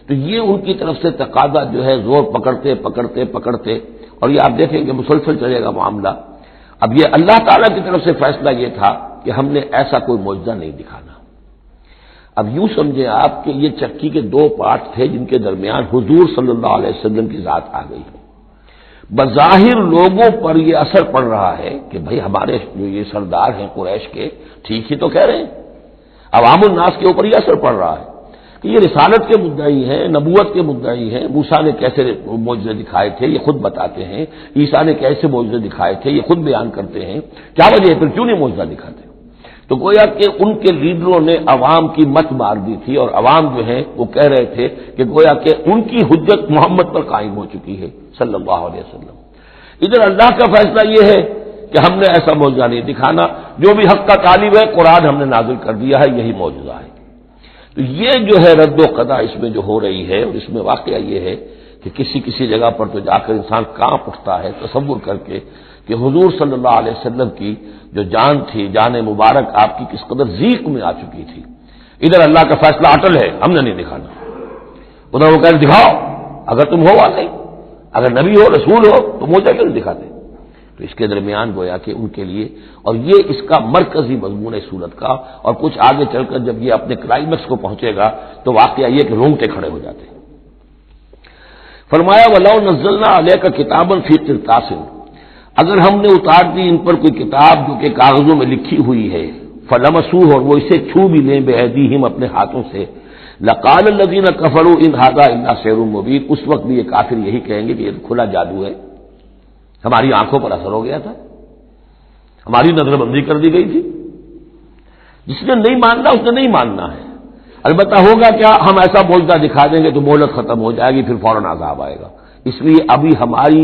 تو یہ ان کی طرف سے تقاضا جو ہے زور پکڑتے، اور یہ آپ دیکھیں کہ مسلسل چلے گا معاملہ۔ اب یہ اللہ تعالیٰ کی طرف سے فیصلہ یہ تھا کہ ہم نے ایسا کوئی معجزہ نہیں دکھانا۔ اب یوں سمجھیں آپ کہ یہ چکی کے دو پارٹ تھے جن کے درمیان حضور صلی اللہ علیہ وسلم کی ذات آ گئی۔ بظاہر لوگوں پر یہ اثر پڑ رہا ہے کہ بھئی ہمارے جو یہ سردار ہیں قریش کے ٹھیک ہی تو کہہ رہے ہیں، عوام الناس کے اوپر یہ اثر پڑ رہا ہے کہ یہ رسالت کے مدعی ہیں، نبوت کے مدعی ہیں۔ موسیٰ نے کیسے معجزے دکھائے تھے یہ خود بتاتے ہیں، عیسیٰ نے کیسے معجزے دکھائے تھے یہ خود بیان کرتے ہیں، کیا وجہ ہے پھر کیوں نہیں معجزہ دکھاتے؟ تو گویا کہ ان کے لیڈروں نے عوام کی مت مار دی تھی، اور عوام جو ہے وہ کہہ رہے تھے کہ گویا کہ ان کی حجت محمد پر قائم ہو چکی ہے صلی اللہ علیہ وسلم۔ ادھر اللہ کا فیصلہ یہ ہے کہ ہم نے ایسا معجزہ نہیں دکھانا، جو بھی حق کا طالب ہے قرآن ہم نے نازل کر دیا ہے، یہی معجزہ ہے۔ تو یہ جو ہے رد و قضا اس میں جو ہو رہی ہے، اور اس میں واقعہ یہ ہے کہ کسی جگہ پر تو جا کر انسان کانپ اٹھتا ہے تصور کر کے کہ حضور صلی اللہ علیہ وسلم کی جو جان تھی، جان مبارک آپ کی کس قدر ضیق میں آ چکی تھی۔ ادھر اللہ کا فیصلہ اٹل ہے، ہم نے نہیں دکھانا، ادھر وہ کہہ دکھاؤ اگر تم ہو واقعی، اگر نبی ہو رسول ہو تو موجزہ کیوں نہیں دکھاتے؟ تو اس کے درمیان گویا کہ ان کے لیے، اور یہ اس کا مرکزی مضمون ہے سورت کا، اور کچھ آگے چل کر جب یہ اپنے کلائمیکس کو پہنچے گا تو واقعہ یہ کہ رونگٹے کھڑے ہو جاتے ہیں۔ فرمایا وَلَوْ نَزَّلْنَا عَلَيْكَ كِتَابًا فِي قِرْطَاسٍ، اگر ہم نے اتار دی ان پر کوئی کتاب جو کہ کاغذوں میں لکھی ہوئی ہے، فَلَمَسُوهُ، اور وہ اسے چھو بھی لیں بِأَيْدِيهِمْ اپنے ہاتھوں سے، لَقَالَ الَّذِينَ كَفَرُوا إِنْ هَذَا إِلَّا سِحْرٌ مُبِينٌ، اس وقت بھی یہ کافر یہی کہیں گے کہ یہ کھلا جادو ہے، ہماری آنکھوں پر اثر ہو گیا تھا، ہماری نظر بندی کر دی گئی تھی۔ جس نے نہیں ماننا اس نے نہیں ماننا ہے، البتہ ہوگا کیا، ہم ایسا معجزہ دکھا دیں گے تو مہلت ختم ہو جائے گی، پھر فوراً عذاب آئے گا۔ اس لیے ابھی ہماری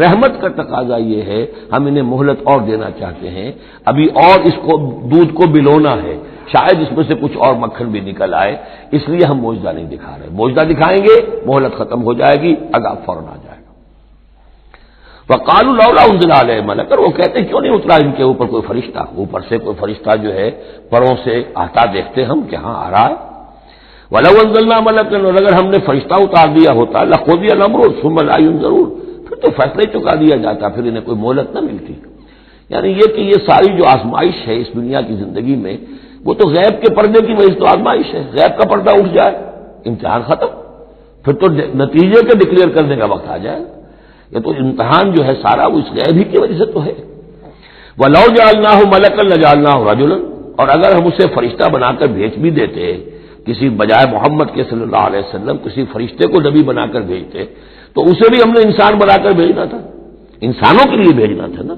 رحمت کا تقاضا یہ ہے، ہم انہیں مہلت اور دینا چاہتے ہیں، ابھی اور اس کو دودھ کو بلونا ہے، شاید اس میں سے کچھ اور مکھن بھی نکل آئے، اس لیے ہم معجزہ نہیں دکھا رہے۔ معجزہ دکھائیں گے مہلت ختم ہو جائے گی، عذاب فوراً آ جائے گا۔ وَقَالُوا لَوْلَا أُنزِلَ عَلَيْهِ مَلَكٌ، وہ کہتے ہیں کیوں نہیں اترا ان کے اوپر کوئی فرشتہ، اوپر سے کوئی فرشتہ جو ہے پروں سے آتا دیکھتے ہم کہ ہاں آ رہا ہے۔ وَلَوْ أَنزَلْنَا مَلَكًا، اور اگر ہم نے فرشتہ اتار دیا ہوتا، لَقُضِيَ الْأَمْرُ ثُمَّ لَا يُنظَرُونَ، پھر تو فیصلہ ہی چکا دیا جاتا، پھر انہیں کوئی مہلت نہ ملتی۔ یعنی یہ کہ یہ ساری جو آزمائش ہے اس دنیا کی زندگی میں، وہ تو غیب کے پردے کی وجہ سے تو آزمائش ہے، غیب کا پردہ اٹھ جائے امتحان ختم، پھر تو نتیجے کے ڈکلیئر کرنے کا وقت آ جائے۔ یہ تو امتحان جو ہے سارا وہ اس غیب ہی کی وجہ سے تو ہے۔ وَلَوْ جَعَلْنَاهُ مَلَكًا لَجَعَلْنَاهُ رَجُلًا، اور اگر ہم اسے فرشتہ بنا کر بھیج بھی دیتے، کسی بجائے محمد کے صلی اللہ علیہ وسلم کسی فرشتے کو نبی بنا کر بھیجتے، تو اسے بھی ہم نے انسان بنا کر بھیجنا تھا، انسانوں کے لیے بھیجنا تھا نا۔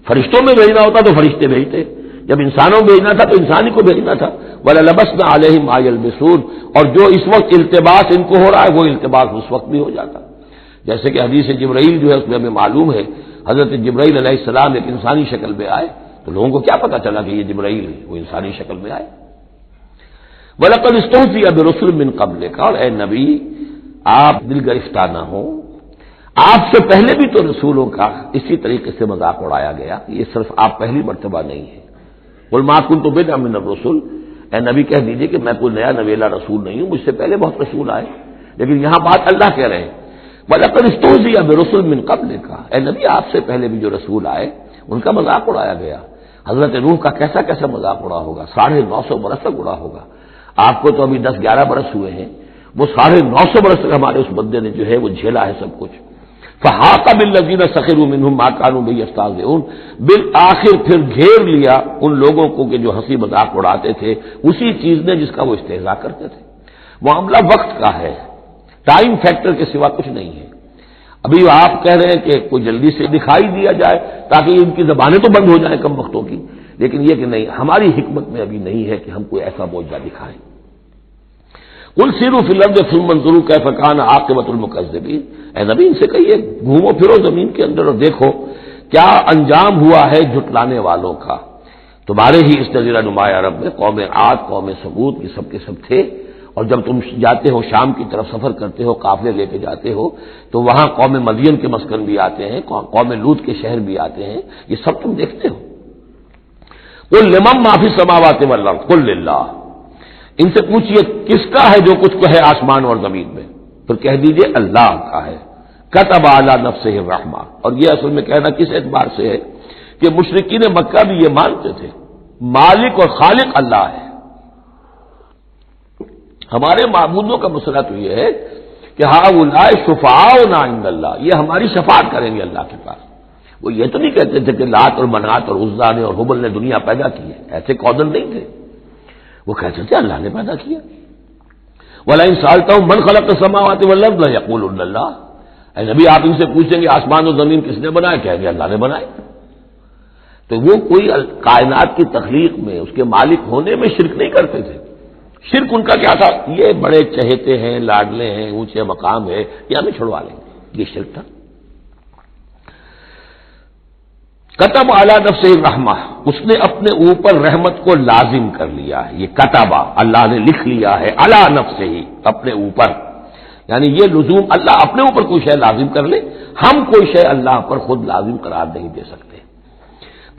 فرشتوں میں بھیجنا ہوتا تو فرشتے بھیجتے، جب انسانوں میں بھیجنا تھا تو انسانی کو بھیجنا تھا۔ وَلَلَبَسْنَا عَلَيْهِمْ مَا يَلْبِسُونَ، اور جو اس وقت التباس ان کو ہو رہا ہے وہ التباس اس وقت بھی ہو جاتا، جیسے کہ حدیث جبرائیل جو ہے اس میں ہمیں معلوم ہے حضرت جبرائیل علیہ السلام ایک انسانی شکل میں آئے تو لوگوں کو کیا پتا چلا کہ یہ جبرائیل ہے، وہ انسانی شکل میں آئے۔ وَلَقَدِ اسْتُهْزِئَ بِرُسُلٍ مِّن قَبْلِكَ، اور اے نبی آپ دل گرفتہ نہ ہو، آپ سے پہلے بھی تو رسولوں کا اسی طریقے سے مذاق اڑایا گیا، یہ صرف آپ پہلی مرتبہ نہیں ہے۔ قُلْ مَا كُنتُ بِدْعًا مِّنَ الرُّسُلِ، اے نبی کہہ دیجئے کہ میں کوئی نیا نویلا رسول نہیں ہوں، مجھ سے پہلے بہت رسول آئے، لیکن یہاں بات اللہ کہہ رہے ہیں وَلَقَدِ اسْتُهْزِئَ بِرُسُلٍ مِّن قَبْلِكَ، اے نبی آپ سے پہلے بھی جو رسول آئے ان کا مذاق اڑایا گیا۔ حضرت نوح کا کیسا کیسا مذاق اڑا ہوگا، 950 برس تک اڑا ہوگا۔ آپ کو تو ابھی 10-11 برس ہوئے ہیں، وہ 950 برس تک ہمارے اس بندے نے جو ہے وہ جھیلا ہے سب کچھ۔ فَحَاقَ بِالَّذِينَ سَخِرُوا مِنْهُمْ مَا كَانُوا بِهِ يَسْتَهْزِئُونَ، بالآخر پھر گھیر لیا ان لوگوں کو کہ جو ہنسی مذاق اڑاتے تھے اسی چیز نے جس کا وہ استہزاء کرتے تھے۔ معاملہ وقت کا ہے، ٹائم فیکٹر کے سوا کچھ نہیں ہے۔ ابھی آپ کہہ رہے ہیں کہ کوئی جلدی سے دکھائی دیا جائے تاکہ ان کی زبانیں تو بند ہو جائیں کم وقتوں کی، لیکن یہ کہ نہیں، ہماری حکمت میں ابھی نہیں ہے کہ ہم کوئی ایسا معجزہ دکھائیں۔ قُلْ سِیرُوا فِی الْأَرْضِ ثُمَّ انظُرُوا کَیْفَ کَانَ عَاقِبَةُ الْمُکَذِّبِینَ، اے نبی ان سے کہیے گھومو پھرو زمین کے اندر اور دیکھو کیا انجام ہوا ہے جھٹلانے والوں کا۔ تمہارے ہی اس جزیرہ نما عرب میں قوم عاد، قوم ثمود، یہ سب کے سب تھے، اور جب تم جاتے ہو شام کی طرف سفر کرتے ہو، قافلے لے کے جاتے ہو، تو وہاں قوم مدین کے مسکن بھی آتے ہیں، قوم لوط کے شہر بھی آتے ہیں، یہ سب تم دیکھتے ہو۔ قُلْ لِمَن مَّا فِی السَّمَاوَاتِ وَالْأَرْضِ قُلْ لِلَّهِ، ان سے پوچھئے کس کا ہے جو کچھ ہے آسمان اور زمین میں، پھر کہہ دیجئے اللہ کا ہے۔ كَتَبَ عَلَى نَفْسِهِ الرَّحْمَةَ، اور یہ اصل میں کہنا کس اعتبار سے ہے کہ مشرکین مکہ بھی یہ مانتے تھے مالک اور خالق اللہ ہے۔ ہمارے معبودوں کا مسئلہ تو یہ ہے کہ ہؤلاء شفعاؤنا عند اللہ، یہ ہماری شفاعت کریں گے اللہ کے پاس۔ وہ یہ تو نہیں کہتے تھے کہ لات اور منات اور عزا نے اور حبل نے دنیا پیدا کی ہے، ایسے قودن نہیں تھے، وہ کہتے تھے اللہ نے پیدا کیا۔ وَلَئِن سَأَلْتَهُم مَّنْ خَلَقَ السَّمَاوَاتِ وَالْأَرْضَ لَيَقُولُنَّ اللَّهُ، اے نبی آپ ان سے پوچھیں گے آسمان و زمین کس نے بنائے، کہیں گے اللہ نے بنائے۔ تو وہ کوئی کائنات کی تخلیق میں اس کے مالک ہونے میں شرک نہیں کرتے تھے۔ شرک ان کا کیا تھا، یہ بڑے چہیتے ہیں، لاڈلے ہیں، اونچے مقام ہے، یہ ہمیں چھڑوا لیں گے، یہ شرک تھا۔ کتب علی نفسہ الرحمہ، اس نے اپنے اوپر رحمت کو لازم کر لیا ہے، یہ کتبہ اللہ نے لکھ لیا ہے، علی نفسہ ہی اپنے اوپر، یعنی یہ لزوم اللہ اپنے اوپر کوئی شے لازم کر لے، ہم کوئی شے اللہ پر خود لازم قرار نہیں دے سکتے۔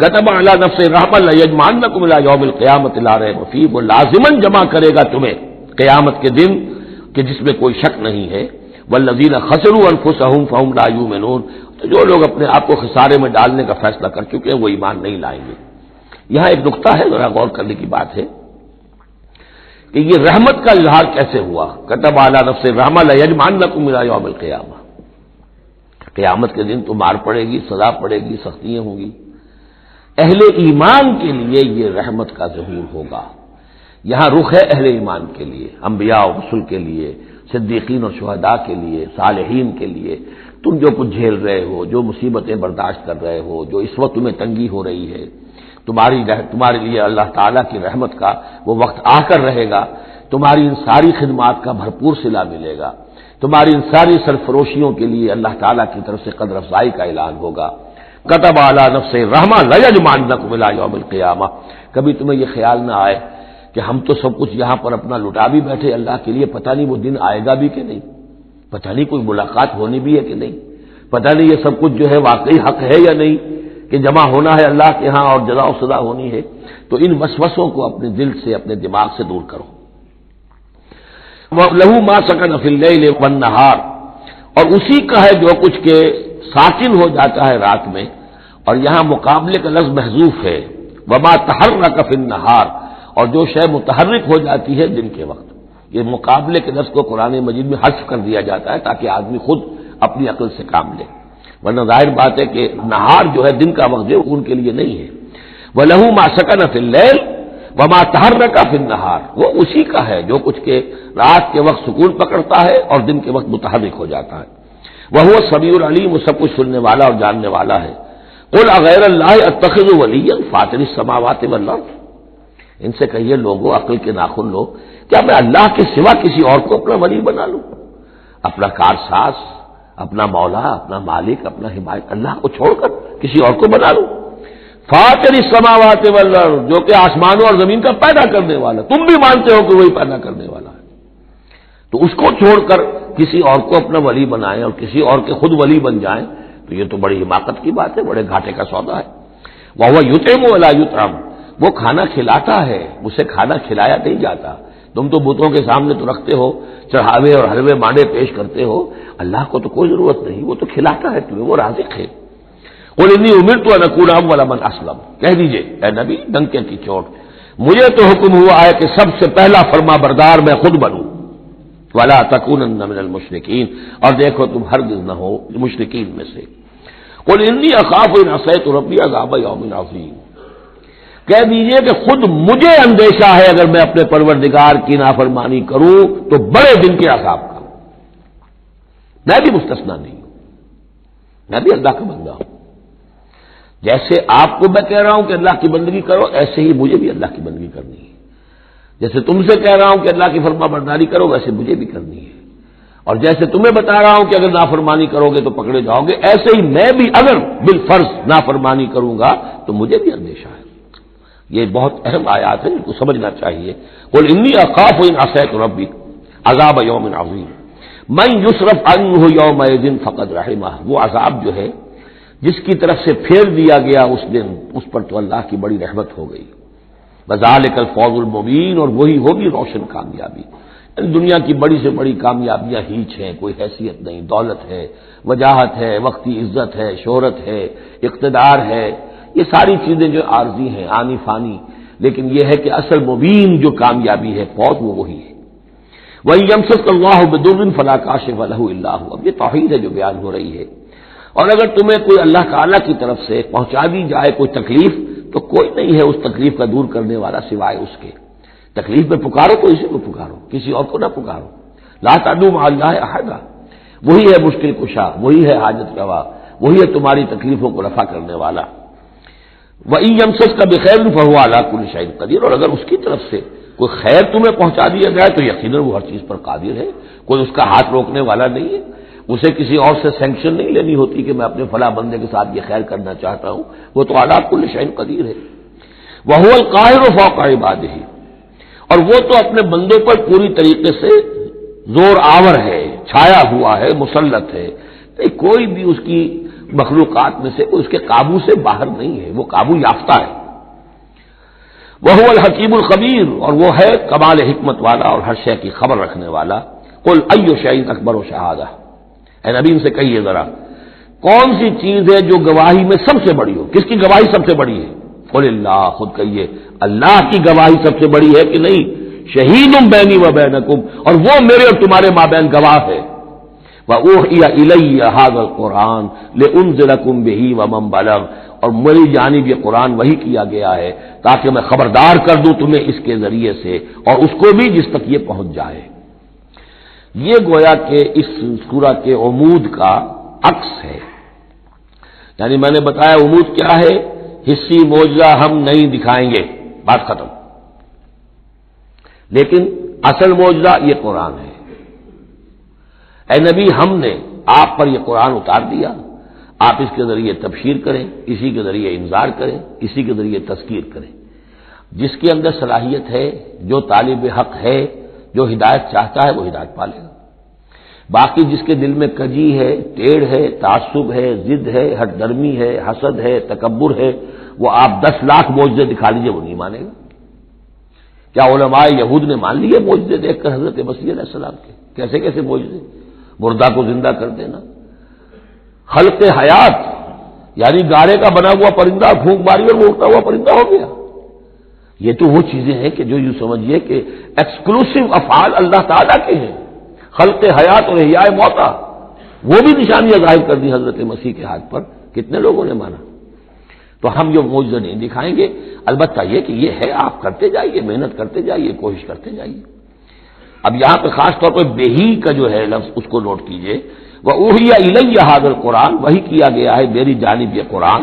کتب علی نفسہ الرحمہ لیجمعنکم الی یوم القیامۃ لا ریب فیہ، وہ لازماً جمع کرے گا تمہیں قیامت کے دن کہ جس میں کوئی شک نہیں ہے۔ والذین خسروا انفسهم فهم لا یؤمنون، تو جو لوگ اپنے آپ کو خسارے میں ڈالنے کا فیصلہ کر چکے ہیں وہ ایمان نہیں لائیں گے۔ یہاں ایک نقطہ ہے، ذرا غور کرنے کی بات ہے کہ یہ رحمت کا اظہار کیسے ہوا۔ کتب علی نفسہ الرحمہ لیجمعنکم الی یوم القیامہ، قیامت کے دن تو مار پڑے گی، سزا پڑے گی، سختیاں ہوں گی۔ اہل ایمان کے لیے یہ رحمت کا ظہور ہوگا، یہاں رخ ہے اہل ایمان کے لیے، انبیاء و رسل کے لیے، صدیقین اور شہداء کے لیے، صالحین کے لیے۔ تم جو کچھ جھیل رہے ہو، جو مصیبتیں برداشت کر رہے ہو، جو اس وقت تمہیں تنگی ہو رہی ہے، تمہارے لیے اللہ تعالیٰ کی رحمت کا وہ وقت آ کر رہے گا، تمہاری ان ساری خدمات کا بھرپور صلہ ملے گا، تمہاری ان ساری سرفروشیوں کے لیے اللہ تعالیٰ کی طرف سے قدر افزائی کا اعلان ہوگا۔ کتب علی نفسہ الرحمہ لیجمعنکم الی یوم القیامہ، کبھی تمہیں یہ خیال نہ آئے کہ ہم تو سب کچھ یہاں پر اپنا لٹا بھی بیٹھے اللہ کے لیے، پتہ نہیں وہ دن آئے گا بھی کہ نہیں، پتہ نہیں کوئی ملاقات ہونی بھی ہے کہ نہیں، پتہ نہیں یہ سب کچھ جو ہے واقعی حق ہے یا نہیں کہ جمع ہونا ہے اللہ کے ہاں اور جزا و سزا ہونی ہے۔ تو ان وسوسوں کو اپنے دل سے، اپنے دماغ سے دور کرو۔ لَهُ مَا سَكَنَ فِي اللَّيْلِ وَالنَّهَارِ، اور اسی کا ہے جو کچھ کے ساکن ہو جاتا ہے رات میں، اور یہاں مقابلے کا لفظ محذوف ہے، وَمَا تَحَرَّكَ فِي النَّهَارِ، اور جو شے متحرک ہو جاتی ہے دن کے وقت۔ یہ مقابلے کے لفظ کو قرآن مجید میں حذف کر دیا جاتا ہے تاکہ آدمی خود اپنی عقل سے کام لے، ورنہ ظاہر بات ہے کہ نہار جو ہے دن کا وقت جو ان کے لیے نہیں ہے۔ وَلَهُ مَا سَكَنَ فِي اللَّيْلِ وَمَا تَحَرَّكَ فِي النَّهَارِ، وہ اسی کا ہے جو کچھ کے رات کے وقت سکون پکڑتا ہے اور دن کے وقت متحرک ہو جاتا ہے۔ وَهُوَ السَّمِيعُ الْعَلِيمُ، وہ سب کچھ سننے والا اور جاننے والا ہے۔ قُلْ أَغَيْرَ اللَّهِ أَتَّخِذُ وَلِيًّا فَاطِرِ السَّمَاوَاتِ وَالْأَرْضِ، ان سے کہیے لوگوں، عقل کے ناخن لو، کیا میں اللہ کے سوا کسی اور کو اپنا ولی بنا لوں؟ اپنا کارساز، اپنا مولا، اپنا مالک، اپنا حمایت اللہ کو چھوڑ کر کسی اور کو بنا لوں؟ فاطر السماوات والارض، جو کہ آسمانوں اور زمین کا پیدا کرنے والا، تم بھی مانتے ہو کہ وہی پیدا کرنے والا ہے، تو اس کو چھوڑ کر کسی اور کو اپنا ولی بنائیں اور کسی اور کے خود ولی بن جائیں، تو یہ تو بڑی حماقت کی بات ہے، بڑے گھاٹے کا سودا ہے۔ وَهُوَ يُطْعِمُ وَلَا يُطْعَمُ، وہ کھانا کھلاتا ہے، اسے کھانا کھلایا نہیں جاتا۔ تم تو بتوں کے سامنے تو رکھتے ہو، چڑھاوے اور حلوے مانڈے پیش کرتے ہو، اللہ کو تو کوئی ضرورت نہیں، وہ تو کھلاتا ہے تمہیں، وہ رازق ہے۔ قُلْ إِنِّي أُمِرْتُ أَنْ أَكُونَ أَوَّلَ مَنْ أَسْلَمَ، کہہ دیجئے اے نبی ڈنکے کی چوٹ، مجھے تو حکم ہوا ہے کہ سب سے پہلا فرما بردار میں خود بنوں۔ وَلَا تَكُونَنَّ مِنَ الْمُشْرِكِينَ، اور دیکھو تم ہرگز نہ ہو مشرکین میں سے۔ قُلْ إِنِّي أَخَافُ إِنْ عَصَيْتُ رَبِّي عَذَابَ يَوْمٍ عَظِيمٍ، کہہ دیجئے کہ خود مجھے اندیشہ ہے اگر میں اپنے پروردگار کی نافرمانی کروں تو بڑے دن کے عذاب کا۔ میں بھی مستثنا نہیں ہوں، میں بھی اللہ کا بندہ ہوں۔ جیسے آپ کو میں کہہ رہا ہوں کہ اللہ کی بندگی کرو، ایسے ہی مجھے بھی اللہ کی بندگی کرنی ہے۔ جیسے تم سے کہہ رہا ہوں کہ اللہ کی فرما برداری کرو، ویسے مجھے بھی کرنی ہے۔ اور جیسے تمہیں بتا رہا ہوں کہ اگر نافرمانی کرو گے تو پکڑے جاؤ گے، ایسے ہی میں بھی اگر بالفرض نافرمانی کروں گا تو مجھے بھی اندیشہ ہے۔ یہ بہت اہم آیات ہیں، ان کو سمجھنا چاہیے۔ قل انی اخاف ان عصیت ربی عذاب یوم عظیم من یصرف عنہ یومئذ فقد رحمہ، وہ عذاب جو ہے جس کی طرف سے پھیر دیا گیا اس دن، اس پر تو اللہ کی بڑی رحمت ہو گئی۔ وذالک الفوز المبین، اور وہی ہوگی روشن کامیابی۔ دنیا کی بڑی سے بڑی کامیابیاں ہیچ ہیں، کوئی حیثیت نہیں، دولت ہے، وجاہت ہے، وقتی عزت ہے، شہرت ہے، اقتدار ہے، یہ ساری چیزیں جو عارضی ہیں، آنی فانی، لیکن یہ ہے کہ اصل مبین جو کامیابی ہے فوج وہ وہی ہے۔ وَإِن يَمْسَسْكَ اللَّهُ بِضُرٍّ فَلَا كَاشِفَ لَهُ إِلَّا هُوَ، اب یہ توحید ہے جو بیان ہو رہی ہے۔ اور اگر تمہیں کوئی اللہ تعالیٰ کی طرف سے پہنچا دی جائے کوئی تکلیف تو کوئی نہیں ہے اس تکلیف کا دور کرنے والا سوائے اس کے۔ تکلیف میں پکارو تو اسی کو پکارو، کسی اور کو نہ پکارو۔ لا تدعوا مع اللہ احدا، وہی ہے مشکل کشا، وہی ہے حاجت روا، وہی ہے تمہاری تکلیفوں کو رفع کرنے والا۔ وَإِن يَمْسَسْكَ بِخَيْرٍ فَهُوَ عَلَىٰ كُلِّ شَيْءٍ قَدِيرٌ، اور اگر اس کی طرف سے کوئی خیر تمہیں پہنچا دیا جائے تو یقیناً وہ ہر چیز پر قادر ہے، کوئی اس کا ہاتھ روکنے والا نہیں ہے۔ اسے کسی اور سے سینکشن نہیں لینی ہوتی کہ میں اپنے فلاں بندے کے ساتھ یہ خیر کرنا چاہتا ہوں، وہ تو عَلَىٰ كُلِّ شَيْءٍ قدیر ہے۔ وَهُوَ الْقَاهِرُ فَوْقَ عِبَادِهِ، اور وہ تو اپنے بندوں پر پوری طریقے سے زور آور ہے، چھایا ہوا ہے، مسلط ہے، کوئی بھی اس کی مخلوقات میں سے اس کے قابو سے باہر نہیں ہے، وہ قابو یافتہ ہے۔ وَهُوَ الْحَكِيمُ الْخَبِيرُ، اور وہ ہے کمال حکمت والا اور ہر شے کی خبر رکھنے والا۔ قُلْ أَيُّ شَيْءٍ أَكْبَرُ شَهَادَةً، اے نبی ان سے کہیے ذرا کون سی چیز ہے جو گواہی میں سب سے بڑی ہو؟ کس کی گواہی سب سے بڑی ہے؟ قُلِ اللَّهُ، خود کہیے اللہ کی گواہی سب سے بڑی ہے کہ نہیں؟ شہید بینی و بینکم، اور وہ میرے اور تمہارے مابین گواہ ہے۔ وَأُوحِيَ إِلَيَّ هَذَا الْقُرْآنُ لِأُنذِرَكُم بِهِ وَمَن بَلَغَ، اور میری جانب یہ قرآن وحی کیا گیا ہے تاکہ میں خبردار کر دوں تمہیں اس کے ذریعے سے اور اس کو بھی جس تک یہ پہنچ جائے۔ یہ گویا کہ اس سورہ کے عمود کا عکس ہے، یعنی میں نے بتایا عمود کیا ہے، حصی معجزہ ہم نہیں دکھائیں گے، بات ختم، لیکن اصل معجزہ یہ قرآن ہے۔ اے نبی ہم نے آپ پر یہ قرآن اتار دیا، آپ اس کے ذریعے تبشیر کریں، اسی کے ذریعے انذار کریں، اسی کے ذریعے تذکیر کریں۔ جس کے اندر صلاحیت ہے، جو طالب حق ہے، جو ہدایت چاہتا ہے وہ ہدایت پالے گا۔ باقی جس کے دل میں کجی ہے، ٹیڑھ ہے، تعصب ہے، ضد ہے، ہٹ درمی ہے، حسد ہے، تکبر ہے، وہ آپ 10 لاکھ معجزے دکھا لیجیے وہ نہیں مانے گا۔ کیا علماء یہود نے مان لیے معجزے دیکھ کر حضرت مسیح علیہ السلام کے؟ کیسے کیسے معجزے، مردہ کو زندہ کر دینا، خلق حیات یعنی گارے کا بنا ہوا پرندہ پھونک ماری اور وہ اڑتا ہوا پرندہ ہو گیا۔ یہ تو وہ چیزیں ہیں کہ جو یوں سمجھیے کہ ایکسکلوسیو افعال اللہ تعالیٰ کے ہیں، خلق حیات اور احیاء موتا، وہ بھی نشانیاں ظاہر کر دی حضرت مسیح کے ہاتھ پر، کتنے لوگوں نے مانا؟ تو ہم یہ معجزہ نہیں دکھائیں گے، البتہ یہ کہ یہ ہے، آپ کرتے جائیے، محنت کرتے جائیے، کوشش کرتے جائیے۔ اب یہاں پہ خاص طور پہ بہی کا جو ہے لفظ اس کو نوٹ کیجئے، وَأُوحِيَ إِلَيَّ هَذَا الْقُرْآنُ، وحی کیا گیا ہے میری جانب یہ قرآن،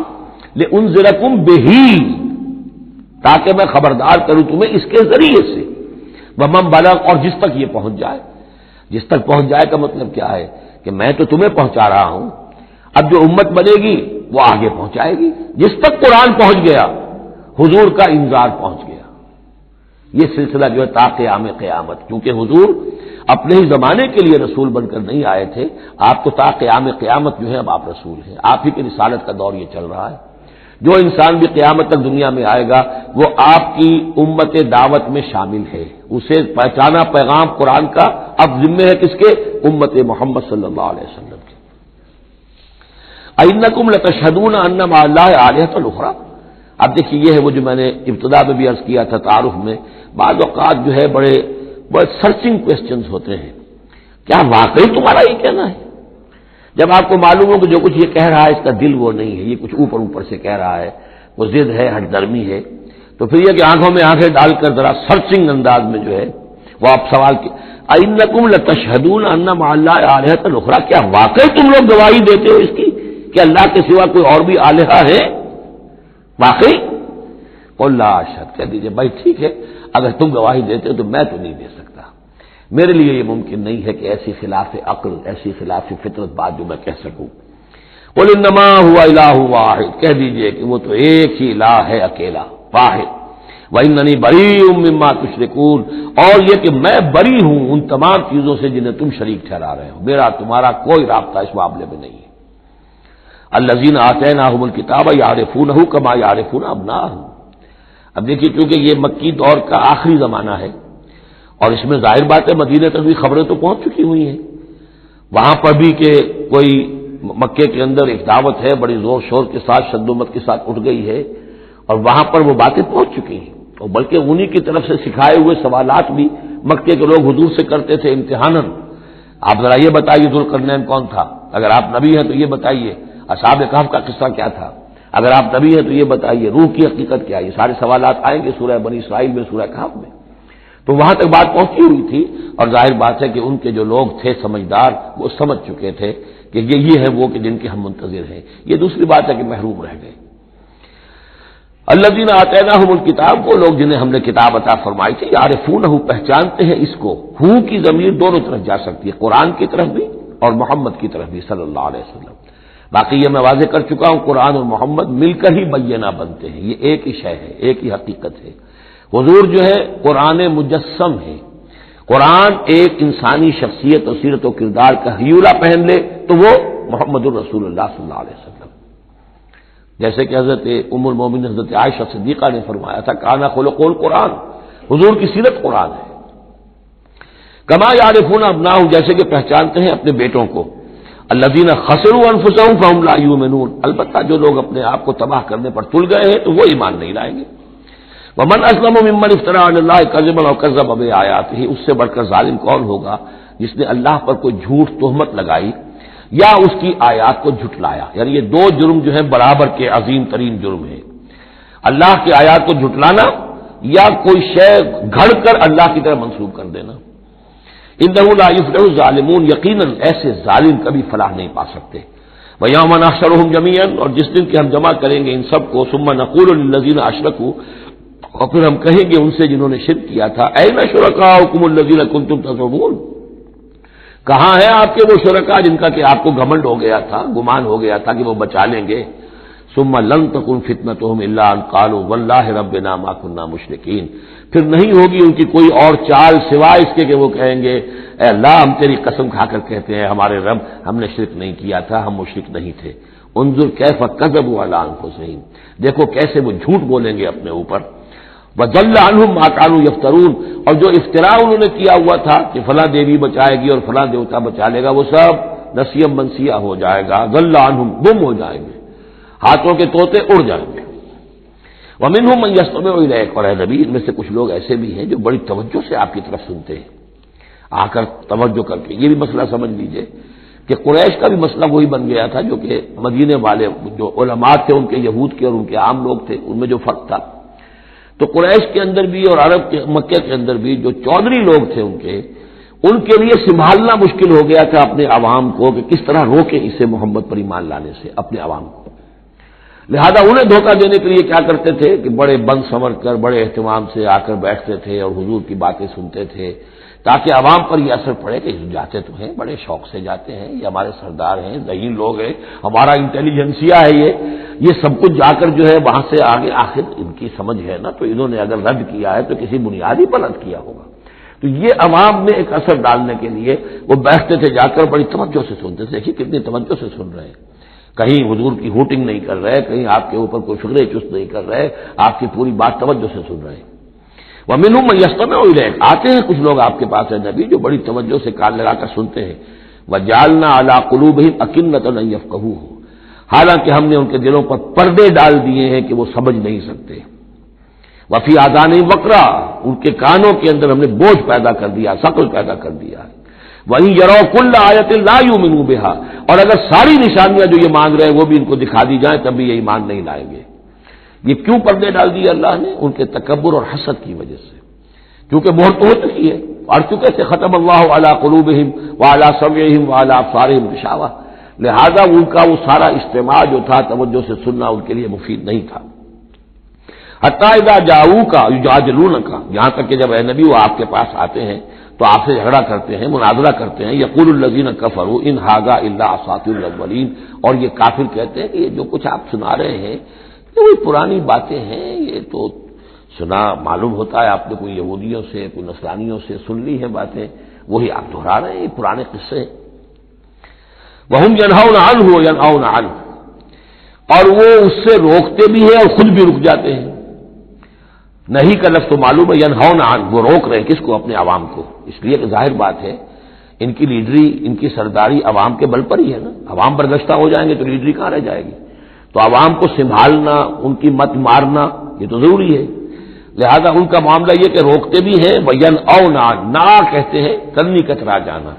لِأُنذِرَكُم بِهِ، تاکہ میں خبردار کروں تمہیں اس کے ذریعے سے، وَمَن بَلَغَ، اور جس تک یہ پہنچ جائے۔ جس تک پہنچ جائے کا مطلب کیا ہے کہ میں تو تمہیں پہنچا رہا ہوں، اب جو امت بنے گی وہ آگے پہنچائے گی۔ جس تک قرآن پہنچ گیا حضور کا انذار پہنچ گیا۔ یہ سلسلہ جو ہے تا قیام قیامت، کیونکہ حضور اپنے ہی زمانے کے لیے رسول بن کر نہیں آئے تھے، آپ تو تا قیام قیامت جو ہے اب آپ رسول ہیں، آپ ہی کی رسالت کا دور یہ چل رہا ہے۔ جو انسان بھی قیامت تک دنیا میں آئے گا وہ آپ کی امت دعوت میں شامل ہے، اسے پہچانا پیغام قرآن کا اب ذمہ ہے کس کے؟ امت محمد صلی اللہ علیہ وسلم کے۔ اَإِنَّكُمْ لَتَشْهَدُونَ أَنَّ مَعَ اللَّهِ آلِهَةً أُخْرَىٰ، اب دیکھیے یہ ہے وہ جو میں نے ابتدا میں بھی عرض کیا تھا تعارف میں، بعض اوقات جو ہے بڑے سرچنگ کوسچنز ہوتے ہیں، کیا واقعی تمہارا یہ کہنا ہے؟ جب آپ کو معلوم ہو کہ جو کچھ یہ کہہ رہا ہے اس کا دل وہ نہیں ہے، یہ کچھ اوپر اوپر سے کہہ رہا ہے، وہ ضد ہے، ہٹ درمی ہے، تو پھر یہ کہ آنکھوں میں آنکھیں ڈال کر ذرا سرچنگ انداز میں جو ہے وہ آپ سوال کی اَإِنَّكُمْ لَتَشْهَدُونَ أَنَّ مَعَ اللَّهِ آلِهَةً أُخْرَىٰ، کیا واقعی تم لوگ گواہی دیتے ہو اس کی کہ اللہ کے سوا کوئی اور بھی آلہہ ہے؟ واقعی؟ قُل لَا أَشْهَدُ، کہہ دیجیے بھائی ٹھیک ہے، اگر تم گواہی دیتے ہو تو میں تو نہیں دے سکتا، میرے لیے یہ ممکن نہیں ہے کہ ایسی خلاف عقل، ایسی خلاف فطرت بات جو میں کہہ سکوں۔ قُلْ إِنَّمَا هُوَ إِلَٰهٌ وَاحِدٌ، کہہ دیجئے کہ وہ تو ایک ہی الہ ہے، اکیلا، واحد۔ وَإِنَّنِي بَرِيءٌ مِّمَّا تُشْرِكُونَ، اور یہ کہ میں بری ہوں ان تمام چیزوں سے جنہیں تم شریک ٹھہرا رہے ہو، میرا تمہارا کوئی رابطہ اس معاملے میں نہیں ہے۔ الَّذِينَ آتَيْنَاهُمُ الْكِتَابَ يَعْرِفُونَهُ كَمَا يَعْرِفُونَ أَبْنَاءَهُمْ، اب دیکھیے چونکہ یہ مکی دور کا آخری زمانہ ہے اور اس میں ظاہر بات ہے مدینے تک بھی خبریں تو پہنچ چکی ہوئی ہیں، وہاں پر بھی کہ کوئی مکے کے اندر ایک دعوت ہے بڑی زور شور کے ساتھ، شد و مت کے ساتھ اٹھ گئی ہے، اور وہاں پر وہ باتیں پہنچ چکی ہیں، اور بلکہ انہی کی طرف سے سکھائے ہوئے سوالات بھی مکے کے لوگ حضور سے کرتے تھے امتحاناً۔ آپ ذرا یہ بتائیے ذوالقرنین کون تھا، اگر آپ نبی ہیں تو یہ بتائیے، اصحاب کہف کا قصہ کیا تھا، اگر آپ نبی ہیں تو یہ بتائیے، روح کی حقیقت کیا ہے، یہ سارے سوالات آئیں گے سورہ بنی اسرائیل میں، سورہ کہف میں۔ تو وہاں تک بات پہنچی ہوئی تھی، اور ظاہر بات ہے کہ ان کے جو لوگ تھے سمجھدار وہ سمجھ چکے تھے کہ یہ ہے وہ کہ جن کے ہم منتظر ہیں۔ یہ دوسری بات ہے کہ محروم رہ گئے۔ الذین آتیناہم الکتاب، وہ لوگ جنہیں ہم نے کتاب عطا فرمائی تھی، یعرفونہ، پہچانتے ہیں اس کو، ہو کی ضمیر دونوں طرف جا سکتی ہے، قرآن کی طرف بھی اور محمد کی طرف بھی صلی اللہ علیہ وسلم۔ باقی یہ میں واضح کر چکا ہوں، قرآن اور محمد مل کر ہی بینہ بنتے ہیں، یہ ایک ہی شے ہے، ایک ہی حقیقت ہے۔ حضور جو ہے قرآن مجسم ہے، قرآن ایک انسانی شخصیت اور سیرت و کردار کا ہیولہ پہن لے تو وہ محمد الرسول اللہ صلی اللہ علیہ وسلم، جیسے کہ حضرت ام المومنین حضرت عائشہ صدیقہ نے فرمایا تھا کانا خلق القرآن، حضور کی سیرت قرآن ہے۔ کما یعرفون ابناءہم، جیسے کہ پہچانتے ہیں اپنے بیٹوں کو، الذین خسروا انفسہم فہم لا یؤمنون، البتہ جو لوگ اپنے آپ کو تباہ کرنے پر تل گئے ہیں تو وہ ایمان نہیں لائیں گے۔ ومن اسلم ممن افترى علی اللہ کذبا او کذب بآیاتہ، اس سے بڑھ کر ظالم کون ہوگا جس نے اللہ پر کوئی جھوٹ تہمت لگائی یا اس کی آیات کو جھٹلایا، یعنی یہ دو جرم جو ہیں برابر کے عظیم ترین جرم ہیں، اللہ کی آیات کو جھٹلانا یا کوئی شے گھڑ کر اللہ کی طرف منسوب کر دینا۔ انہ لا یفلح الظالمون، یقیناً ایسے ظالم کبھی فلاح نہیں پا سکتے۔ ویوم نحشرهم جميعا، اور جس دن کہ ہم جمع کریں گے ان سب کو، ثم نقول للذین اشرکوا، اور پھر ہم کہیں گے ان سے جنہوں نے شرک کیا تھا، این شرکاؤکم الذین کنتم تزعمون، کہاں ہیں آپ کے وہ شرکا جن کا کہ آپ کو گھمنڈ ہو گیا تھا، گمان ہو گیا تھا کہ وہ بچا لیں گے۔ ثم لن تکن فتنتهم الا ان قالوا واللہ ربنا ما كنا مشرکین، پھر نہیں ہوگی ان کی کوئی اور چال سوائے اس کے کہ وہ کہیں گے اے اللہ ہم تیری قسم کھا کر کہتے ہیں ہمارے رب ہم نے شرک نہیں کیا تھا، ہم مشرک نہیں تھے۔ انظر کیف کذبوا علی انفسہم، دیکھو کیسے وہ جھوٹ بولیں گے اپنے اوپر۔ وضل عنہم ما كانوا یفترون، اور جو افتراء انہوں نے کیا ہوا تھا کہ فلاں دیوی بچائے گی اور فلاں دیوتا بچا لے گا، وہ سب نسیم منسیہ ہو جائے گا، ضل عنہم، گم ہو جائیں گے، ہاتھوں کے طوطے اڑ جائیں گے۔ ومنہم من یستمع الیک، اور اے نبی ان میں سے کچھ لوگ ایسے بھی ہیں جو بڑی توجہ سے آپ کی طرف سنتے ہیں، آ کر توجہ کر کے، یہ بھی مسئلہ سمجھ لیجئے کہ قریش کا بھی مسئلہ وہی بن گیا تھا جو کہ مدینے والے جو علماء تھے ان کے یہود کے اور ان کے عام لوگ تھے ان میں جو فرق تھا، تو قریش کے اندر بھی اور عرب کے مکہ کے اندر بھی جو چودھری لوگ تھے ان کے لیے سنبھالنا مشکل ہو گیا تھا اپنے عوام کو کہ کس طرح روکیں اسے محمد پر ایمان لانے سے اپنے عوام کو۔ لہذا انہیں دھوکہ دینے کے لیے کیا کرتے تھے کہ بڑے بند سنور کر بڑے اہتمام سے آ کر بیٹھتے تھے اور حضور کی باتیں سنتے تھے تاکہ عوام پر یہ اثر پڑے کہ جاتے تو ہیں، بڑے شوق سے جاتے ہیں، یہ ہمارے سردار ہیں، ذہین لوگ ہیں، ہمارا انٹیلیجنسیا ہے، یہ سب کچھ جا کر جو ہے وہاں سے آگے آخر ان کی سمجھ ہے نا، تو انہوں نے اگر رد کیا ہے تو کسی بنیادی پر رد کیا ہوگا۔ تو یہ عوام میں ایک اثر ڈالنے کے لیے وہ بیٹھتے تھے جا کر بڑی توجہ سے سنتے تھے، دیکھیے کتنی توجہ سے سن رہے ہیں، کہیں حضور کی ہوٹنگ نہیں کر رہے، کہیں آپ کے اوپر کوئی فکر چست نہیں کر رہے، آپ کی پوری بات توجہ سے سن رہے ہیں۔ وَمِنْهُمْ مَن يَسْتَمِعُ إِلَيْكَ، آتے ہیں کچھ لوگ آپ کے پاس ہے نبی جو بڑی توجہ سے کان لگا کر سنتے ہیں۔ وَجَعَلْنَا عَلَىٰ قُلُوبِهِمْ أَكِنَّةً أَن يَفْقَهُوهُ، حالانکہ ہم نے ان کے دلوں پر پردے ڈال دیے ہیں کہ وہ سمجھ نہیں سکتے۔ وَفِي آذَانِهِمْ وَقْرًا، ان کے کانوں کے اندر ہم نے بوجھ پیدا کر دیا، ثقل پیدا کر دیا ہے۔ وَإِن يَرَوْا كُلَّ آيَةٍ لَا يُؤْمِنُوا بِهَا، اور اگر ساری نشانیاں جو یہ مانگ رہے ہیں وہ بھی ان کو دکھا دی جائیں تب بھی یہ ایمان نہیں لائیں گے۔ یہ کیوں پردے ڈال دیے اللہ نے؟ ان کے تکبر اور حسد کی وجہ سے، کیونکہ مہر تو ہو چکی ہے، اور چکے سے ختم اللہ علی قلوبہم وعلی سمعہم وعلی ابصارہم غشاوہ، لہذا ان کا وہ سارا استماع جو تھا توجہ سے سننا ان کے لیے مفید نہیں تھا۔ حتی اذا جاؤوک یجادلونک، یہاں تک کہ جب اے نبی وہ آپ کے پاس آتے ہیں تو آپ سے جھگڑا کرتے ہیں، مناظرہ کرتے ہیں، یقول الذین کفروا ان ھذا الا اساطیر الاولین، اور یہ کافر کہتے ہیں کہ یہ جو کچھ آپ سنا رہے ہیں یہ وہی پرانی باتیں ہیں، یہ تو سنا معلوم ہوتا ہے آپ نے کوئی یہودیوں سے کوئی نصرانیوں سے سن لی ہے باتیں، وہی آپ دہرا رہے ہیں، یہ پرانے قصے ہیں۔ وَهُمْ يَنْهَوْنَ عَنْهُ وَيَنْأَوْنَ عَنْهُ، اور وہ اس سے روکتے بھی ہیں اور خود بھی رک جاتے ہیں۔ نہیں کا لفظ تو معلوم ہے، ینہون عن، وہ روک رہے ہیں کس کو؟ اپنے عوام کو، اس لیے کہ ظاہر بات ہے ان کی لیڈری ان کی سرداری عوام کے بل پر ہی ہے نا، عوام برگشتہ ہو جائیں گے تو لیڈری کہاں رہ جائے گی؟ تو عوام کو سنبھالنا، ان کی مت مارنا یہ تو ضروری ہے، لہذا ان کا معاملہ یہ کہ روکتے بھی ہیں، وَيَنْأَوْنَ عَنْ، نا کہتے ہیں کنی کترا جانا،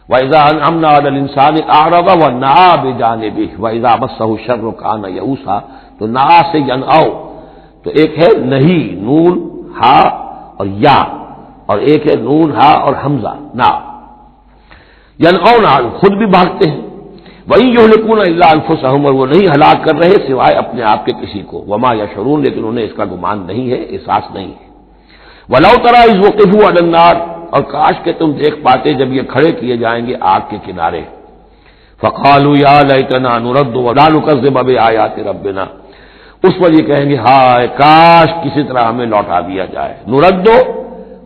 وَإِذَا أَنْعَمْنَا عَلَى الْإِنسَانِ أَعْرَضَ وَنَأَىٰ بِجَانِبِهِ وَإِذَا مَسَّهُ الشَّرُّ كَانَ يَئُوسًا، تو نا سے ینأو، تو ایک ہے نہیں نون ہا اور یا، اور ایک ہے نون ہا اور حمزہ نا، ینأون عن، خود بھی بھاگتے ہیں، وَإِن يُهْلِكُونَ إِلَّا أَنفُسَهُمْ، اور وہ نہیں ہلاک کر رہے سوائے اپنے آپ کے کسی کو، وما یشعرون، لیکن انہیں اس کا گمان نہیں ہے، احساس نہیں ہے۔ وَلَوْ تَرَىٰ إِذْ وُقِفُوا عَلَى النَّارِ، اور کاش کہ تم دیکھ پاتے جب یہ کھڑے کیے جائیں گے آگ کے کنارے، فَقَالُوا يَا لَيْتَنَا نُرَدُّ وَلَا نُكَذِّبَ بِآيَاتِ رَبِّنَا، اس پر یہ کہیں گے ہائے کاش کسی طرح ہمیں لوٹا دیا جائے، نُرَدُّ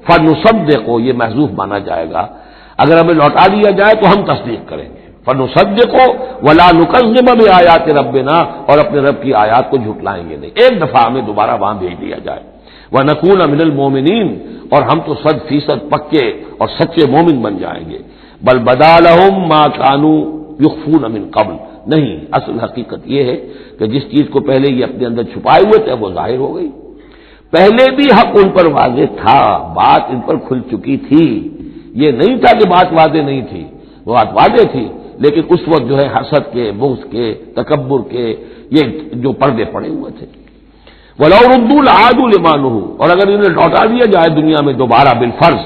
فَنُصَدِّقُ، یہ محذوف مانا جائے گا، اگر ہمیں لوٹا دیا جائے تو ہم تصدیق کریں گے، فَنُصَدِّقُ وَلَا نُكَذِّبَ بِآيَاتِ رَبِّنَا، اور اپنے رب کی آیات کو جھٹلائیں گے نہیں، ایک دفعہ ہمیں دوبارہ وہاں بھیج دیا جائے، وَنَكُونَ مِنَ الْمُؤْمِنِينَ، اور ہم تو 100% پکے اور سچے مومن بن جائیں گے، بل بدا لهم ما كانوا يخفون من قبل، نہیں، اصل حقیقت یہ ہے کہ جس چیز کو پہلے یہ اپنے اندر چھپائے ہوئے تھے وہ ظاہر ہو گئی، پہلے بھی حق ان پر واضح تھا، بات ان پر کھل چکی تھی، یہ نہیں تھا کہ بات واضح نہیں تھی، وہ بات واضح تھی، لیکن اس وقت جو ہے حسد کے، بغض کے، تکبر کے یہ جو پردے پڑے ہوئے تھے۔ وَلَوْ رُدُّوا لَعَادُوا لِمَا نُهُوا، اور اگر انہیں لوٹا دیا جائے دنیا میں دوبارہ بالفرض،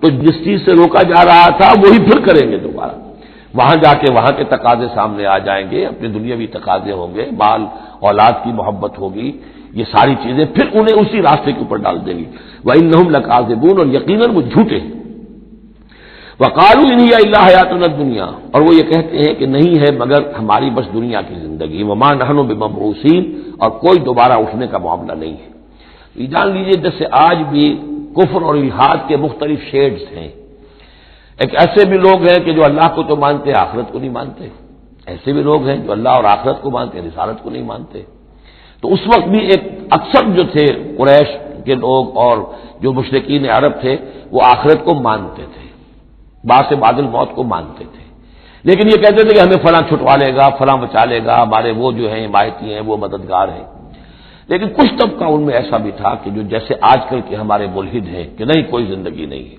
تو جس چیز سے روکا جا رہا تھا وہی پھر کریں گے دوبارہ، وہاں جا کے وہاں کے تقاضے سامنے آ جائیں گے، اپنے دنیاوی تقاضے ہوں گے، مال اولاد کی محبت ہوگی، یہ ساری چیزیں پھر انہیں اسی راستے کے اوپر ڈال دیں گی، وَإِنَّهُمْ لَكَاذِبُونَ، اور یقیناً وہ جھوٹے ہیں، وَقَالُوا إِنْ هِيَ إِلَّا حَيَاتُنَا الدُّنْيَا، اور وہ یہ کہتے ہیں کہ نہیں ہے مگر ہماری بس دنیا کی زندگی، وَمَا نَحْنُ بِمَبْعُوثِينَ، اور کوئی دوبارہ اٹھنے کا معاملہ نہیں ہے۔ یہ جان لیجئے جیسے آج بھی کفر اور الحاد کے مختلف شیڈز ہیں، ایک ایسے بھی لوگ ہیں کہ جو اللہ کو تو مانتے آخرت کو نہیں مانتے، ایسے بھی لوگ ہیں جو اللہ اور آخرت کو مانتے رسالت کو نہیں مانتے، تو اس وقت بھی ایک اکثر جو تھے قریش کے لوگ اور جو مشرکین عرب تھے وہ آخرت کو مانتے تھے، بعض بعد الموت کو مانتے تھے، لیکن یہ کہتے تھے کہ ہمیں فلاں چھٹوا لے گا، فلاں بچا لے گا، ہمارے وہ جو ہیں حمایتی ہیں، وہ مددگار ہیں، لیکن کچھ طبقہ ان میں ایسا بھی تھا کہ جو جیسے آج کل کے ہمارے ملحد ہیں کہ نہیں کوئی زندگی نہیں ہے،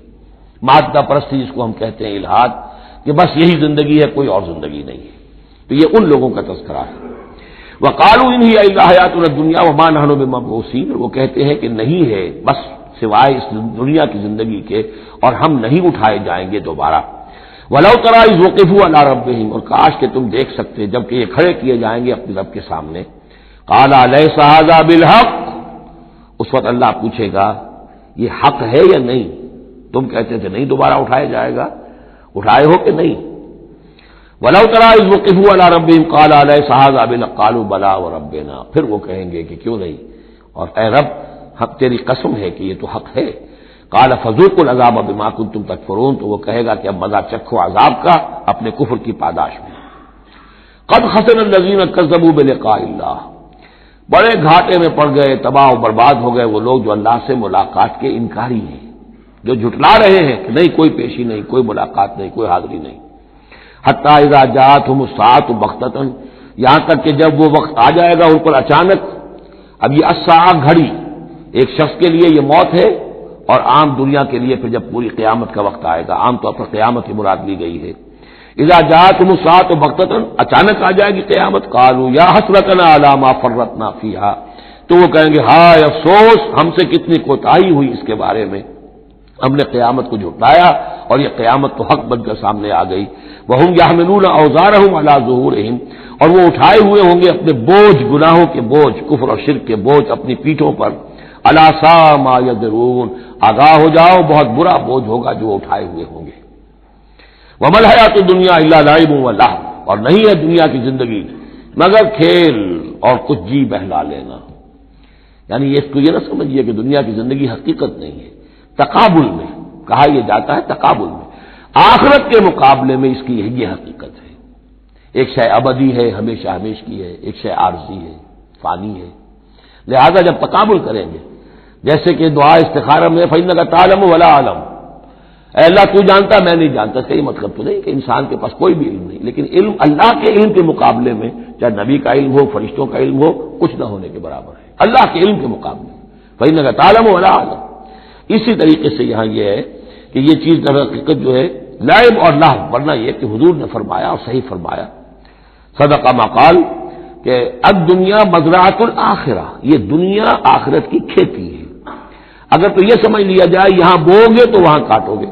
مادہ پرستی جس کو ہم کہتے ہیں الحاد، کہ بس یہی زندگی ہے، کوئی اور زندگی نہیں ہے۔ تو یہ ان لوگوں کا تذکرہ ہے۔ وقالوا ان هي الا حیاتنا الدنیا وما نحن بمبعوثین، وہ کہتے ہیں کہ نہیں ہے بس سوائے اس دنیا کی زندگی کے، اور ہم نہیں اٹھائے جائیں گے دوبارہ۔ ولو تری اذ وقفوا علی ربهم، اور کاش کہ تم دیکھ سکتے جبکہ یہ کھڑے کیے جائیں گے اپنے رب کے سامنے۔ قال الیس ھذا بالحق، اس وقت اللہ پوچھے گا یہ حق ہے یا نہیں؟ تم کہتے تھے نہیں دوبارہ اٹھایا جائے گا، اٹھائے ہو کہ نہیں؟ وَلَوْ تَرَىٰ إِذْ وُقِفُوا عَلَىٰ رَبِّهِمْ قَالَ أَلَيْسَ هَٰذَا بِالْحَقِّ قَالُوا بَلَىٰ وَرَبِّنَا، پھر وہ کہیں گے کہ کیوں نہیں، اور اے رب حق تیری قسم ہے کہ یہ تو حق ہے۔ قَالَ فَذُوقُوا الْعَذَابَ بِمَا كُنتُمْ تَكْفُرُونَ، تو وہ کہے گا کہ اب مزہ چکھو عذاب کا اپنے کفر کی پاداش میں۔ قَدْ خَسِرَ الَّذِينَ كَذَّبُوا بِلِقَاءِ اللَّهِ، بڑے گھاٹے میں پڑ گئے، تباہ و برباد ہو گئے وہ لوگ جو اللہ سے ملاقات کے انکاری ہیں، جو جھٹلا رہے ہیں کہ نہیں کوئی پیشی نہیں، کوئی ملاقات نہیں، کوئی حاضری نہیں۔ حتی اذا جاءتهم الساعة بغتة، یہاں تک کہ جب وہ وقت آ جائے گا ان پر اچانک۔ اب یہ الساعہ گھڑی ایک شخص کے لیے یہ موت ہے، اور عام دنیا کے لیے پھر جب پوری قیامت کا وقت آئے گا، عام طور پر قیامت کی مراد لی گئی ہے۔ اذا جاءتهم الساعة بغتة، اچانک آ جائے گی قیامت۔ قالوا یا حسرتنا علی ما فرطنا فیہا، تو وہ کہیں گے ہائے افسوس ہم سے کتنی کوتاہی ہوئی اس کے بارے میں، ہم نے قیامت کو جھٹلایا اور یہ قیامت تو حق بن کر سامنے آ گئی۔ وَهُمْ يَحْمِلُونَ أَوْزَارَهُمْ عَلَىٰ ظُهُورِهِمْ، اور وہ اٹھائے ہوئے ہوں گے اپنے بوجھ، گناہوں کے بوجھ، کفر اور شرک کے بوجھ اپنی پیٹھوں پر۔ أَلَا سَاءَ مَا يَزِرُونَ، آگاہ ہو جاؤ بہت برا بوجھ ہوگا جو وہ اٹھائے ہوئے ہوں گے۔ وَمَا الْحَيَاةُ الدُّنْيَا إِلَّا لَعِبٌ وَلَهْوٌ، اور نہیں ہے دنیا کی زندگی مگر کھیل اور کچھ جی بہلا لینا۔ یعنی اس کو یہ نہ سمجھیے کہ دنیا کی زندگی حقیقت نہیں ہے، تقابل میں کہا یہ جاتا ہے، تقابل میں آخرت کے مقابلے میں اس کی یہ حقیقت ہے۔ ایک شے ابدی ہے، ہمیشہ ہمیش کی ہے، ایک شے عارضی ہے، فانی ہے۔ لہذا جب تقابل کریں گے، جیسے کہ دعا استخارہ میں فإنک تعلم ولا أعلم، اے اللہ تو جانتا میں نہیں جانتا، اس کا یہ مطلب تو نہیں کہ انسان کے پاس کوئی بھی علم نہیں، لیکن علم اللہ کے علم کے مقابلے میں، چاہے نبی کا علم ہو، فرشتوں کا علم ہو، کچھ نہ ہونے کے برابر ہے اللہ کے علم کے مقابلے میں۔ فإنک تعلم ولا أعلم، اسی طریقے سے یہاں یہ ہے کہ یہ چیز در حقیقت جو ہے لعب اور لہو، ورنہ یہ کہ حضور نے فرمایا اور صحیح فرمایا، صدق ما قال، کہ الدنیا مزرعۃ الآخرہ، یہ دنیا آخرت کی کھیتی ہے۔ اگر تو یہ سمجھ لیا جائے یہاں بو گے تو وہاں کاٹو گے،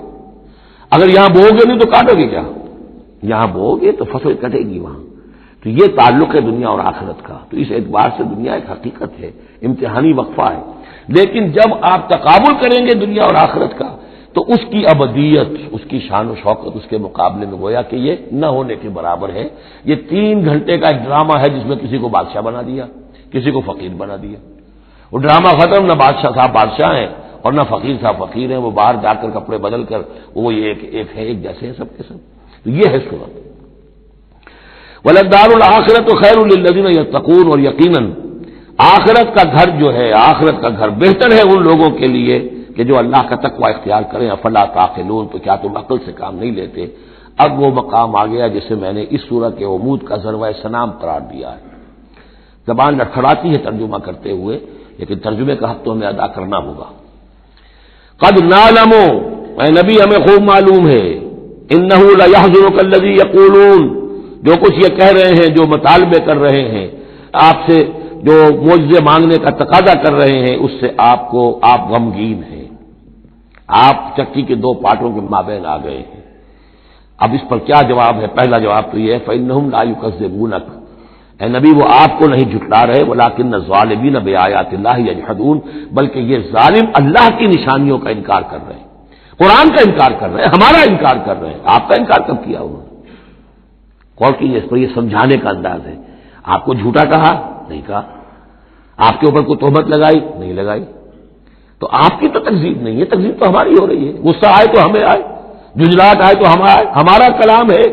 اگر یہاں بو گے نہیں تو کاٹو گے کیا؟ یہاں بو گے تو فصل کٹے گی وہاں۔ تو یہ تعلق ہے دنیا اور آخرت کا، تو اس اعتبار سے دنیا ایک حقیقت ہے، امتحانی وقفہ ہے۔ لیکن جب آپ تقابل کریں گے دنیا اور آخرت کا تو اس کی ابدیت، اس کی شان و شوکت اس کے مقابلے میں گویا کہ یہ نہ ہونے کے برابر ہے۔ یہ 3 گھنٹے کا ایک ڈرامہ ہے جس میں کسی کو بادشاہ بنا دیا، کسی کو فقیر بنا دیا۔ وہ ڈرامہ ختم، نہ بادشاہ صاحب بادشاہ ہیں اور نہ فقیر صاحب فقیر ہیں، وہ باہر جا کر کپڑے بدل کر وہ یہ ایک ہے، ایک جیسے ہیں سب کے سب۔ تو یہ ہے صورت۔ وَلَلدَّارُ الْآخِرَةُ خَيْرٌ لِّلَّذِينَ يَتَّقُونَ، اور یقیناً آخرت کا گھر جو ہے، آخرت کا گھر بہتر ہے ان لوگوں کے لیے کہ جو اللہ کا تقوی اختیار کریں۔ افلا تعقلون، تو کیا تم عقل سے کام نہیں لیتے؟ اب وہ مقام آ گیا جسے میں نے اس سورہ کے عمود کا ذروۂ سنام قرار دیا ہے۔ زبان لڑکھڑاتی ہے ترجمہ کرتے ہوئے، لیکن ترجمے کا حق تو ہمیں ادا کرنا ہوگا۔ قد نعلم، اے نبی ہمیں خوب معلوم ہے، انہ لیحزنک الذی یقولون، جو کچھ یہ کہہ رہے ہیں، جو مطالبے کر رہے ہیں آپ سے، جو معجزے مانگنے کا تقاضا کر رہے ہیں، اس سے آپ غمگین ہیں، آپ چکی کے 2 پارٹوں کے مابین آ گئے ہیں۔ اب اس پر کیا جواب ہے؟ پہلا جواب تو یہ ہے فإنہم لا یکذبونک، اے نبی وہ آپ کو نہیں جھٹلا رہے، ولکن الظالمین بآیات اللہ یجحدون، بلکہ یہ ظالم اللہ کی نشانیوں کا انکار کر رہے ہیں، قرآن کا انکار کر رہے ہیں، ہمارا انکار کر رہے ہیں۔ آپ کا انکار کب کیا انہوں نے؟ غور کیجیے، اس پر یہ سمجھانے کا انداز ہے۔ آپ کو جھوٹا کہا؟ نہیں کہا۔ آپ کے اوپر کوئی تہمت لگائی؟ نہیں لگائی۔ تو آپ کی تو تکذیب نہیں ہے، تکذیب تو ہماری ہو رہی ہے۔ غصہ آئے تو ہمیں آئے، جھنجھلاہٹ آئے تو ہمیں آئے، ہمارا کلام ہے،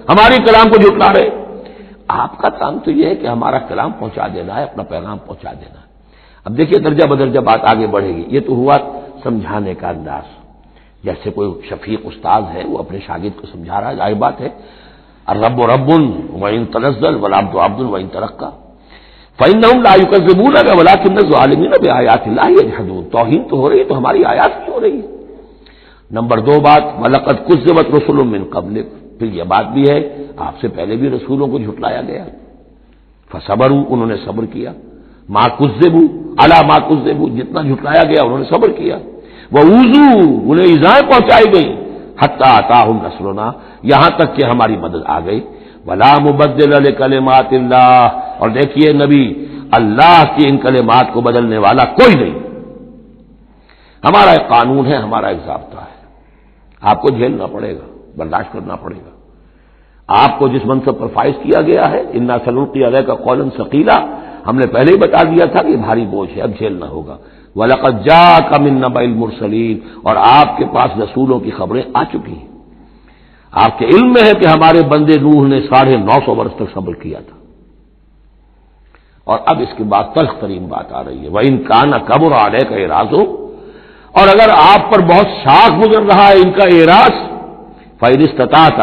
ہماری کلام کو جھٹلا رہے۔ آپ کا کام تو یہ ہے کہ ہمارا کلام پہنچا دینا ہے، اپنا پیغام پہنچا دینا ہے۔ اب دیکھیے درجہ بدرجہ بات آگے بڑھے گی۔ یہ تو ہوا سمجھانے کا انداز، جیسے کوئی شفیق استاد ہے وہ اپنے شاگرد کو سمجھا رہا ہے، ظاہر بات ہے الرب رب وان تنزل والعبد عبد وان ترقى فإنهم لا يكذبونك ولكن الظالمين بآيات الله يجحدون۔ توہین تو ہو رہی ہے، تو ہماری آیات کی ہو رہی ہے۔ نمبر 2 بات، وَلَقَدْ كُذِّبَتْ رُسُلٌ مِّن قَبْلِكَ، پھر یہ بات بھی ہے آپ سے پہلے بھی رسولوں کو جھٹلایا گیا، فصبروا، انہوں نے صبر کیا، ما کذبوا علی ما کذبوا، جتنا جھٹلایا گیا انہوں نے صبر کیا، وَأُوذُوا، انہیں ایذائیں پہنچائی گئی، حتی اتاہم نصرنا، یہاں تک کہ ہماری مدد آ گئی، ولا مبدل لکلمات اللہ، اور دیکھیے نبی، اللہ کی ان کلمات کو بدلنے والا کوئی نہیں، ہمارا ایک قانون ہے، ہمارا ایک ضابطہ ہے، آپ کو جھیلنا پڑے گا، برداشت کرنا پڑے گا، آپ کو جس منصب پر فائز کیا گیا ہے، انا سنلقی علیک قولا ثقیلا، ہم نے پہلے ہی بتا دیا تھا کہ بھاری بوجھ ہے، اب جھیلنا ہوگا، وَلَقَدْ جَاءَكَ مِن نَّبَإِ الْمُرْسَلِينَ، اور آپ کے پاس رسولوں کی خبریں آ چکی ہیں، آپ کے علم میں ہے کہ ہمارے بندے نوح نے 950 برس تک صبر کیا تھا، اور اب اس کے بعد تلخ ترین بات آ رہی ہے، وَإِن كَانَ كَبُرَ عَلَيْكَ إِعْرَاضُهُمْ، اور اگر آپ پر بہت شاق گزر رہا ہے ان کا اعراض، فَإِنِ اسْتَطَعْتَ،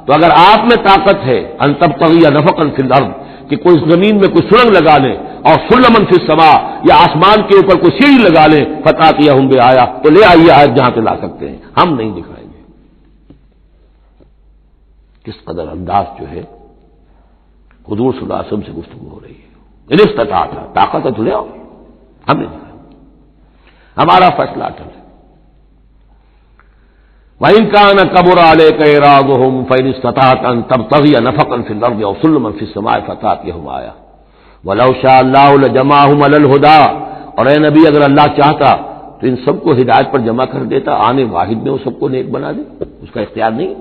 تو اگر آپ میں طاقت ہے، ان تبتغی نفقا فی الارض، کہ کوئی زمین میں کوئی سرنگ لگا لیں، اور سلمن فی السماء، یا آسمان کے اوپر کوئی سیڑھی لگا لیں، فتاتیہم بآیہ، تو لے آئیے آیت جہاں سے لا سکتے ہیں، ہم نہیں دکھائیں گے۔ کس قدر انداز جو ہے حضور صلی اللہ علیہ وسلم سے گفتگو ہو رہی ہے، ان استطاعت، طاقت ہے تو لے آؤ، ہم نہیں دکھائیں گے، ہمارا فیصلہ اٹل ہے۔ وَإِن كَانَ كَبُرَ عَلَيْكَ إِعْرَاضُهُمْ فَإِنِ اسْتَطَعْتَ أَن تَبْتَغِيَ نَفَقًا فِي الْأَرْضِ أَوْ سُلَّمًا فِي السَّمَاءِ فَتَأْتِيَهُمْ آیَةٌ وَلَوْ شَاءَ اللَّهُ لَجَمَعَهُمْ عَلَى الْهُدَىٰ، اور اے نبی اگر اللہ چاہتا تو ان سب کو ہدایت پر جمع کر دیتا، آنے واحد میں وہ سب کو نیک بنا دے، اس کا اختیار نہیں ہے۔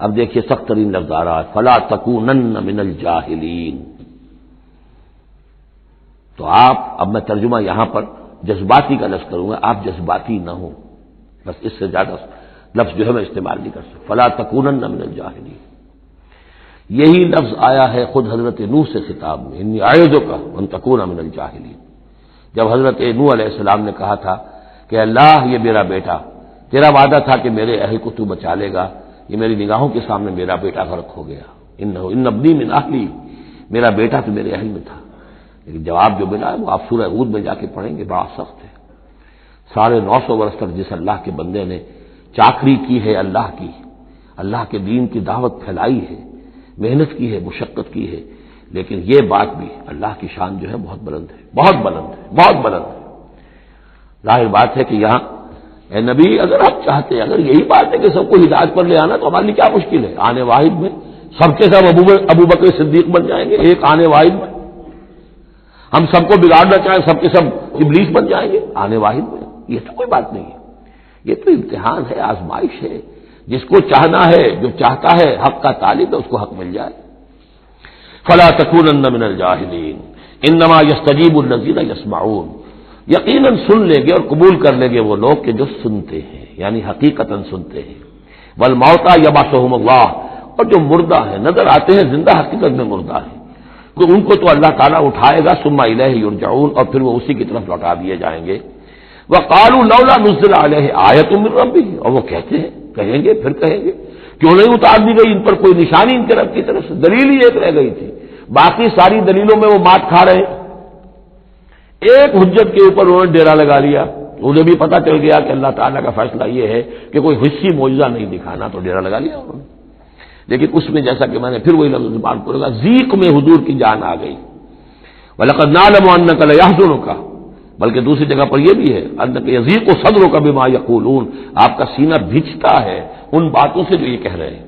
اب دیکھیے سخت ترین لفظ آ رہا ہے، فَلَا تَكُونَنَّ مِنَ الْجَاهِلِينَ، تو آپ، اب میں ترجمہ یہاں پر جذباتی کا لفظ کروں گا، آپ جذباتی نہ ہوں، بس اس سے زیادہ لفظ جو ہے میں استعمال نہیں کر سکتا، فَلَا تَكُونَنَّ مِنَ الْجَاهِلِينَ، یہی لفظ آیا ہے خود حضرت نوح سے خطاب میں، انی اعوذک ان تکون من الجاہلین، جب حضرت نوح علیہ السلام نے کہا تھا کہ اللہ یہ میرا بیٹا، تیرا وعدہ تھا کہ میرے اہل کو تو بچا لے گا، یہ میری نگاہوں کے سامنے میرا بیٹا غرق ہو گیا، ان ابنی من اہلی، میرا بیٹا تو میرے اہل میں تھا، لیکن جواب جو ملا ہے وہ آپ سورہ ہود میں جا کے پڑھیں گے، بڑا سخت ہے۔ 950 برس تک جس اللہ کے بندے نے چاکری کی ہے اللہ کے دین کی دعوت پھیلائی ہے، محنت کی ہے، مشقت کی ہے، لیکن یہ بات بھی اللہ کی شان جو ہے بہت بلند ہے، بہت بلند ہے، بہت بلند ہے۔ ظاہر بات ہے کہ یہاں اے نبی اگر آپ چاہتے ہیں، اگر یہی بات ہے کہ سب کو ہدایت پر لے آنا، تو ہمارے لیے کیا مشکل ہے، آنے واحد میں سب کے سب ابو بکر صدیق بن جائیں گے، ایک آنے واحد میں ہم سب کو بگاڑنا چاہیں، سب کے سب ابلیس بن جائیں گے آنے واحد میں، یہ تو کوئی بات نہیں ہے، یہ تو امتحان ہے، آزمائش ہے، جس کو چاہنا ہے، جو چاہتا ہے، حق کا طالب ہے، اس کو حق مل جائے۔ فلا تکونن من الجاہلین انما یستجیب الذین یسمعون، یقیناً سن لیں گے اور قبول کر لیں گے وہ لوگ کہ جو سنتے ہیں، یعنی حقیقتاً سنتے ہیں، والموتى یبعثهم اللہ، اور جو مردہ ہیں، نظر آتے ہیں زندہ، حقیقت میں مردہ ہیں، تو ان کو تو اللہ تعالیٰ اٹھائے گا، ثم الیہ یرجعون، اور پھر وہ اسی کی طرف لوٹا دیے جائیں گے۔ وقالوا لولا نزل علیہ آیۃ من ربہ، اور وہ کہتے ہیں، کہیں گے پھر کہیں گے، کیوں نہیں اتار دی گئی ان پر کوئی نشانی ان کے رب کی طرف سے، دلیل ہی ایک رہ گئی تھی، باقی ساری دلیلوں میں وہ مات کھا رہے ہیں، ایک حجت کے اوپر انہوں نے ڈیرا لگا لیا، انہیں بھی پتہ چل گیا کہ اللہ تعالیٰ کا فیصلہ یہ ہے کہ کوئی حصی معجزہ نہیں دکھانا، تو ڈیرا لگا لیا انہوں نے۔ لیکن اس میں جیسا کہ میں نے پھر وہی لفظ زبان کو لگا، ذیق میں حضور کی جان آ گئی، وَلَقَدْ نَعْلَمُ أَنَّكَ لَيَحْزُنُكَ، بلکہ دوسری جگہ پر یہ بھی ہے، اَنَّكَ يَضِيقُ صَدْرُكَ بِمَا يَقُولُونَ، آپ کا سینہ بھجتا ہے ان باتوں سے جو یہ کہہ رہے ہیں۔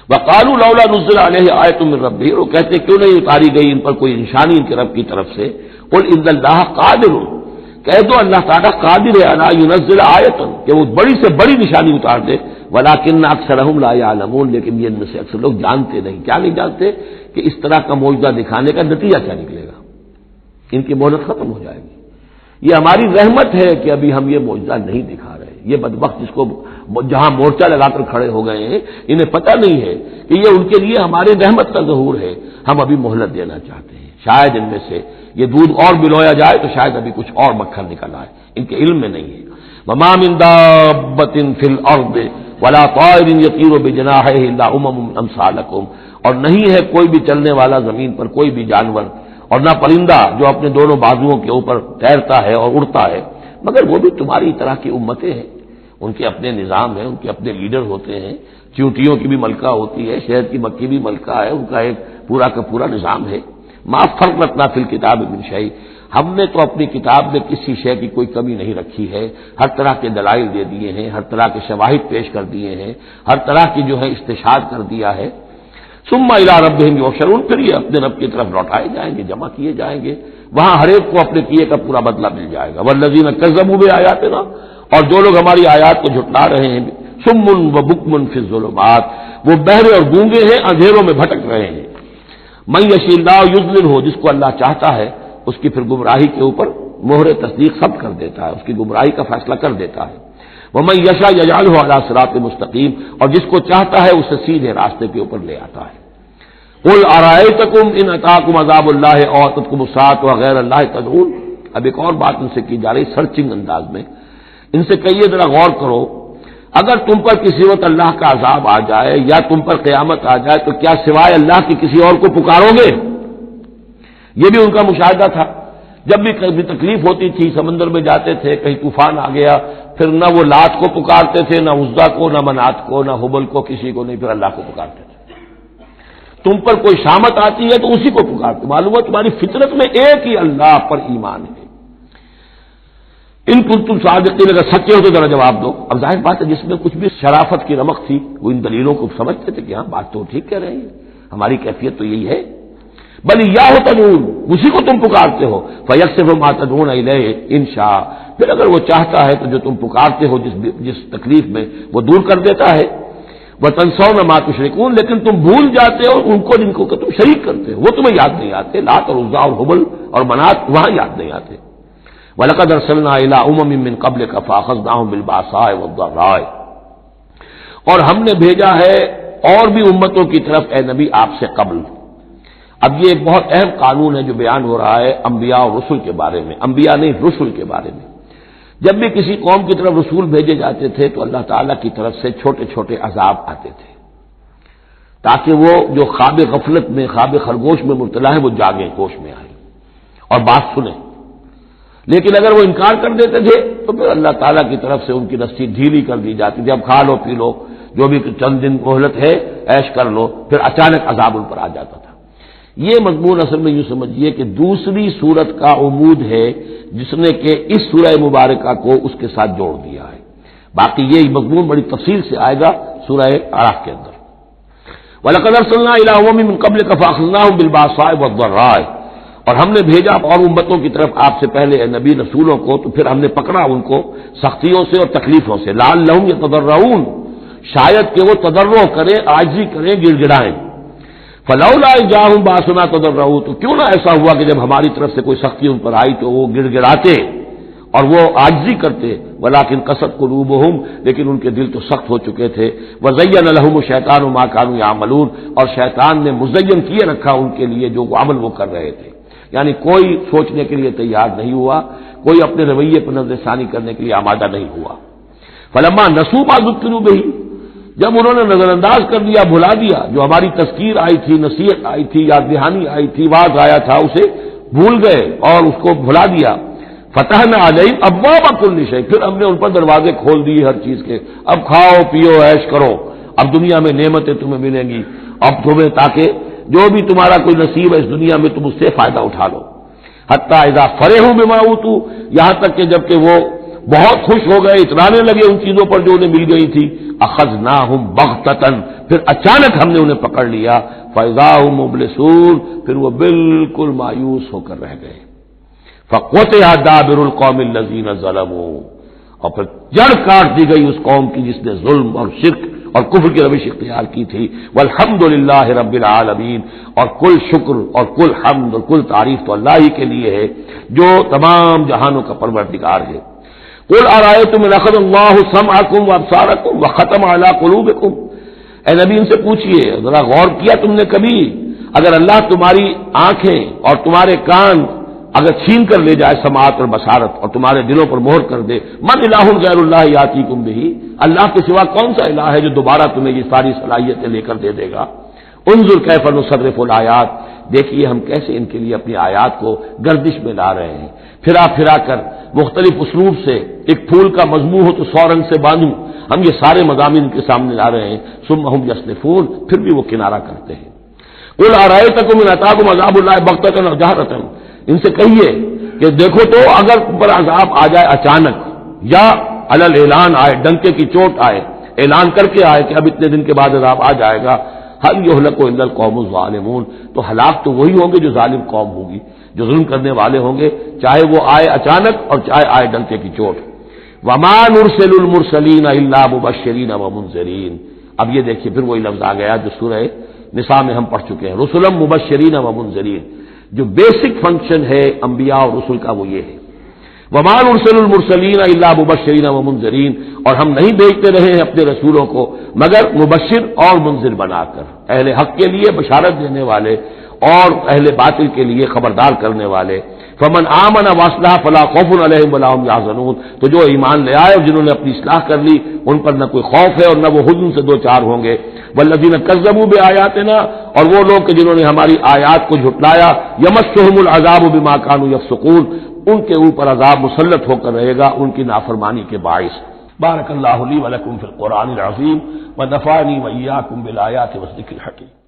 وَقَالُوا لَوْلَا نُزِّلَ عَلَيْهِ آیَةٌ مِّن رَّبِّهِ، وہ کہتے کیوں نہیں اتاری گئی ان پر کوئی نشانی ان کے رب کی طرف سے، قُلْ إِنَّ اللَّهَ قَادِرٌ، کہہ دو اللہ تعالیٰ قادر ہے عَلَىٰ يُنَزِّلَ آیَةً، کہ وہ بڑی سے بڑی نشانی اتار دے، وَلَٰكِنَّ أَكْثَرَهُمْ لَا يَعْلَمُونَ، لیکن یہ ان میں سے اکثر لوگ جانتے نہیں، کیا نہیں جانتے کہ اس طرح کا معجزہ دکھانے کا نتیجہ کیا نکلے گا، ان کی مہلت ختم ہو جائے گی۔ یہ ہماری رحمت ہے کہ ابھی ہم یہ معجزہ نہیں دکھا رہے، یہ بدبخت جس کو جہاں مورچہ لگا کر کھڑے ہو گئے ہیں، انہیں پتہ نہیں ہے کہ یہ ان کے لیے ہماری رحمت کا ظہور ہے، ہم ابھی مہلت دینا چاہتے ہیں، شاید ان میں سے یہ دودھ اور بلویا جائے تو شاید ابھی کچھ اور مکھن نکل آئے، ان کے علم میں نہیں ہے۔ وَمَا مِن دَابَّةٍ فِي الْأَرْضِ وَلَا طَائِرٍ يَطِيرُ بِجَنَاحَيْهِ إِلَّا أُمَمٌ أَمْثَالُكُمْ، اور نہیں ہے کوئی بھی چلنے والا زمین پر، کوئی بھی جانور، اور نہ پرندہ جو اپنے دونوں بازوؤں کے اوپر تیرتا ہے اور اڑتا ہے، مگر وہ بھی تمہاری طرح کی امتیں ہیں، ان کے اپنے نظام ہیں، ان کے اپنے لیڈر ہوتے ہیں، چیونٹیوں کی بھی ملکہ ہوتی ہے، شہد کی مکھی بھی ملکہ ہے، ان کا ایک پورا کا پورا نظام ہے۔ ما فرطنا فی الکتاب من شیء، ہم نے تو اپنی کتاب میں کسی شے کی کوئی کمی نہیں رکھی ہے، ہر طرح کے دلائل دے دیے ہیں، ہر طرح کے شواہد پیش کر دیے ہیں، ہر طرح کی جو ہے استشہاد کر دیا ہے۔ ثم الی ربہم یحشرون، پھر یہ اپنے رب کی طرف لوٹائے جائیں گے، جمع کیے جائیں گے، وہاں ہر ایک کو اپنے کیے کا پورا بدلہ مل جائے گا۔ والذین کذبوا بآیاتنا، اور جو لوگ ہماری آیات کو جھٹلا رہے ہیں، صم و بکم فی الظلمات، وہ بہرے اور گونگے ہیں، اندھیروں میں بھٹک رہے ہیں۔ من یشاء اللہ یضللہ، جس کو اللہ چاہتا ہے اس کی پھر گمراہی کے اوپر مہر تصدیق ثبت کر دیتا ہے، اس کی گمراہی کا فیصلہ کر دیتا ہے۔ ومن یشاء یجعلہ علی صراط مستقیم، اور جس کو چاہتا ہے اسے سیدھے راستے کے اوپر لے آتا ہے۔ قل ارأیتکم ان اتاکم عذاب اللہ او اتتکم الساعۃ وغیر اللہ تدعون، اب ایک اور بات ان سے کی جا رہی سرچنگ انداز میں، ان سے کہیے ذرا غور کرو، اگر تم پر کسی وقت اللہ کا عذاب آ جائے یا تم پر قیامت آ جائے تو کیا سوائے اللہ کی کسی اور کو پکارو گے؟ یہ بھی ان کا مشاہدہ تھا، جب بھی کبھی تکلیف ہوتی تھی سمندر میں جاتے تھے، کہیں طوفان آ گیا، پھر نہ وہ لات کو پکارتے تھے، نہ عزا کو، نہ منات کو، نہ حبل کو، کسی کو نہیں، پھر اللہ کو پکارتے تھے۔ تم پر کوئی شامت آتی ہے تو اسی کو پکارتے، معلوم ہے تمہاری فطرت میں ایک ہی اللہ پر ایمان ہے۔ ان کنتم صادقین، اگر سچے ہو تو ذرا جواب دو۔ اب ظاہر بات ہے جس میں کچھ بھی شرافت کی رمق تھی وہ ان دلیلوں کو سمجھتے تھے کہ ہاں بات تو ٹھیک کہہ رہے ہیں، ہماری کیفیت تو یہی ہے۔ بل ایاہ تدعون، اسی کو تم پکارتے ہو، فیکشف ما تدعون الیہ ان شاء، پھر اگر وہ چاہتا ہے تو جو تم پکارتے ہو جس تکلیف میں وہ دور کر دیتا ہے۔ وتنسون ما تشرکون، لیکن تم بھول جاتے ہو ان کو جن کو کہ تم شریک کرتے ہو، وہ تمہیں یاد نہیں آتے، لات اور عزا اور حبل اور منات وہاں یاد نہیں آتے۔ وَلَقَدْ أَرْسَلْنَا إِلَىٰ أُمَمٍ مِّن قَبْلِكَ فَأَخَذْنَاهُم بِالْبَأْسَاءِ وَالضَّرَّاءِ، اور ہم نے بھیجا ہے اور بھی امتوں کی طرف اے نبی آپ سے قبل۔ اب یہ ایک بہت اہم قانون ہے جو بیان ہو رہا ہے انبیاء اور رسل کے بارے میں، انبیاء نہیں رسل کے بارے میں۔ جب بھی کسی قوم کی طرف رسول بھیجے جاتے تھے تو اللہ تعالیٰ کی طرف سے چھوٹے چھوٹے عذاب آتے تھے تاکہ وہ جو خواب غفلت میں، خواب خرگوش میں مبتلا ہے وہ جاگیں، ہوش میں آئیں اور بات سنیں۔ لیکن اگر وہ انکار کر دیتے تھے تو پھر اللہ تعالیٰ کی طرف سے ان کی رسی ڈھیلی کر دی جاتی تھی، اب کھا لو پی لو، جو بھی چند دن مہلت ہے عیش کر لو، پھر اچانک عذاب ان پر آ جاتا تھا۔ یہ مضمون اصل میں یوں سمجھیے کہ دوسری سورت کا عمود ہے جس نے کہ اس سورہ مبارکہ کو اس کے ساتھ جوڑ دیا ہے، باقی یہ مضمون بڑی تفصیل سے آئے گا سورہ اعراف کے اندر۔ وَلَقَدْ أَرْسَلْنَا إِلَىٰ أُمَمٍ مِّن قَبْلِكَ فَأَخَذْنَاهُم بِالْبَأْسَاءِ وَالضَّرَّاءِ، اور ہم نے بھیجا اور امتوں کی طرف آپ سے پہلے نبی رسولوں کو تو پھر ہم نے پکڑا ان کو سختیوں سے اور تکلیفوں سے، لعلہم یتضرعون، شاید کہ وہ تضرع کریں، عاجزی کریں، گڑ گڑائیں۔ فلولا اذ جاءہم باسنا تضرعوا، تو کیوں نہ ایسا ہوا کہ جب ہماری طرف سے کوئی سختی ان پر آئی تو وہ گڑ گڑاتے اور وہ عاجزی کرتے، ولکن قست قلوبہم، لیکن ان کے دل تو سخت ہو چکے تھے، وزین لہم الشیطان ما کانوا یعملون، اور شیطان نے مزین کیے رکھا ان کے لیے جو عمل وہ کر رہے تھے، یعنی کوئی سوچنے کے لیے تیار نہیں ہوا، کوئی اپنے رویے پر نظر ثانی کرنے کے لیے آمادہ نہیں ہوا۔ فلما نسوا ما ذکروا بہ، جب انہوں نے نظر انداز کر دیا، بھلا دیا، جو ہماری تذکیر آئی تھی، نصیحت آئی تھی، یاد دہانی آئی تھی، واعظ آیا تھا، اسے بھول گئے اور اس کو بھلا دیا۔ فتحنا علیہم ابواب کل شیء، پھر ہم نے ان پر دروازے کھول دیے ہر چیز کے، اب کھاؤ پیو عیش کرو، اب دنیا میں نعمتیں تمہیں ملیں گی، اب تمہیں تاکہ جو بھی تمہارا کوئی نصیب ہے اس دنیا میں تم اس سے فائدہ اٹھا لو۔ حتی اذا فرحوا بما اوتوا، یہاں تک کہ جب کہ وہ بہت خوش ہو گئے، اترانے لگے ان چیزوں پر جو انہیں مل گئی تھی، اخذناہم بغتۃ، پھر اچانک ہم نے انہیں پکڑ لیا، فاذا هم مبلسون، پھر وہ بالکل مایوس ہو کر رہ گئے۔ فقطع دابر القوم الذین ظلموا، اور پھر جڑ کاٹ دی گئی اس قوم کی جس نے ظلم اور شرک اور کفر کی روش اختیار کی تھی۔ والحمدللہ رب العالمین، اور کل شکر اور کل حمد اور کل تعریف تو اللہ ہی کے لیے ہے جو تمام جہانوں کا پروردگار ہے۔ قل ارأیتم ان اخذ اللہ سمعکم وابصارکم وختم علی قلوبکم، اے نبی ان سے پوچھئے، ذرا غور کیا تم نے کبھی، اگر اللہ تمہاری آنکھیں اور تمہارے کان اگر چھین کر لے جائے سماعت اور بصارت اور تمہارے دلوں پر مہر کر دے، من الہ غیر اللہ یاتیکم بہ، اللہ کے سوا کون سا الہ ہے جو دوبارہ تمہیں یہ ساری صلاحیتیں لے کر دے دے گا۔ انظر کیف نصرف الآیات، دیکھیے ہم کیسے ان کے لیے اپنی آیات کو گردش میں لا رہے ہیں، پھرا پھرا کر مختلف اسلوب سے، ایک پھول کا مضمون ہو تو 100 رنگ سے باندھوں، ہم یہ سارے مضامین ان کے سامنے لا رہے ہیں، ثم ہم یصلفون، پھر بھی وہ کنارہ کرتے ہیں۔ قل ارأیتکم ان اتاکم عذاب اللہ بغتۃ و جہرۃ، ان سے کہیے کہ دیکھو تو اگر تم پر عذاب آ جائے اچانک، یا علی الاعلان آئے، ڈنکے کی چوٹ آئے، اعلان کر کے آئے کہ اب اتنے دن کے بعد عذاب آ جائے گا، هل يهلك الا القوم الظالمون، تو ہلاک تو وہی ہوں گے جو ظالم قوم ہوگی، جو ظلم کرنے والے ہوں گے، چاہے وہ آئے اچانک اور چاہے آئے ڈنکے کی چوٹ۔ وما نرسل المرسلین الا مبشرین ومنذرین، اب یہ دیکھیے پھر وہی لفظ آ گیا جو سورہ نساء میں ہم پڑھ چکے ہیں، رسلا مبشرین ومنذرین، جو بیسک فنکشن ہے انبیاء اور رسل کا وہ یہ ہے۔ وما نرسل المرسلین الا مبشرین ومنذرین، اور ہم نہیں بھیجتے رہے ہیں اپنے رسولوں کو مگر مبشر اور منذر بنا کر، اہل حق کے لیے بشارت دینے والے اور اہل باطل کے لیے خبردار کرنے والے۔ فمن آمن واصلح فلا خوف علیہم ولا هم يحزنون، تو جو ایمان لے آئے اور جنہوں نے اپنی اصلاح کر لی ان پر نہ کوئی خوف ہے اور نہ وہ حزن سے دو چار ہوں گے۔ والذین کذبوا بآیاتنا، اور وہ لوگ کہ جنہوں نے ہماری آیات کو جھٹلایا، یمسهم العذاب بما كانوا يفسقون، ان کے اوپر عذاب مسلط ہو کر رہے گا ان کی نافرمانی کے باعث۔ بارک اللہ لی ولکم فی القرآن العظیم ونفعنی وإیاکم بالآیات والذکر الحکیم۔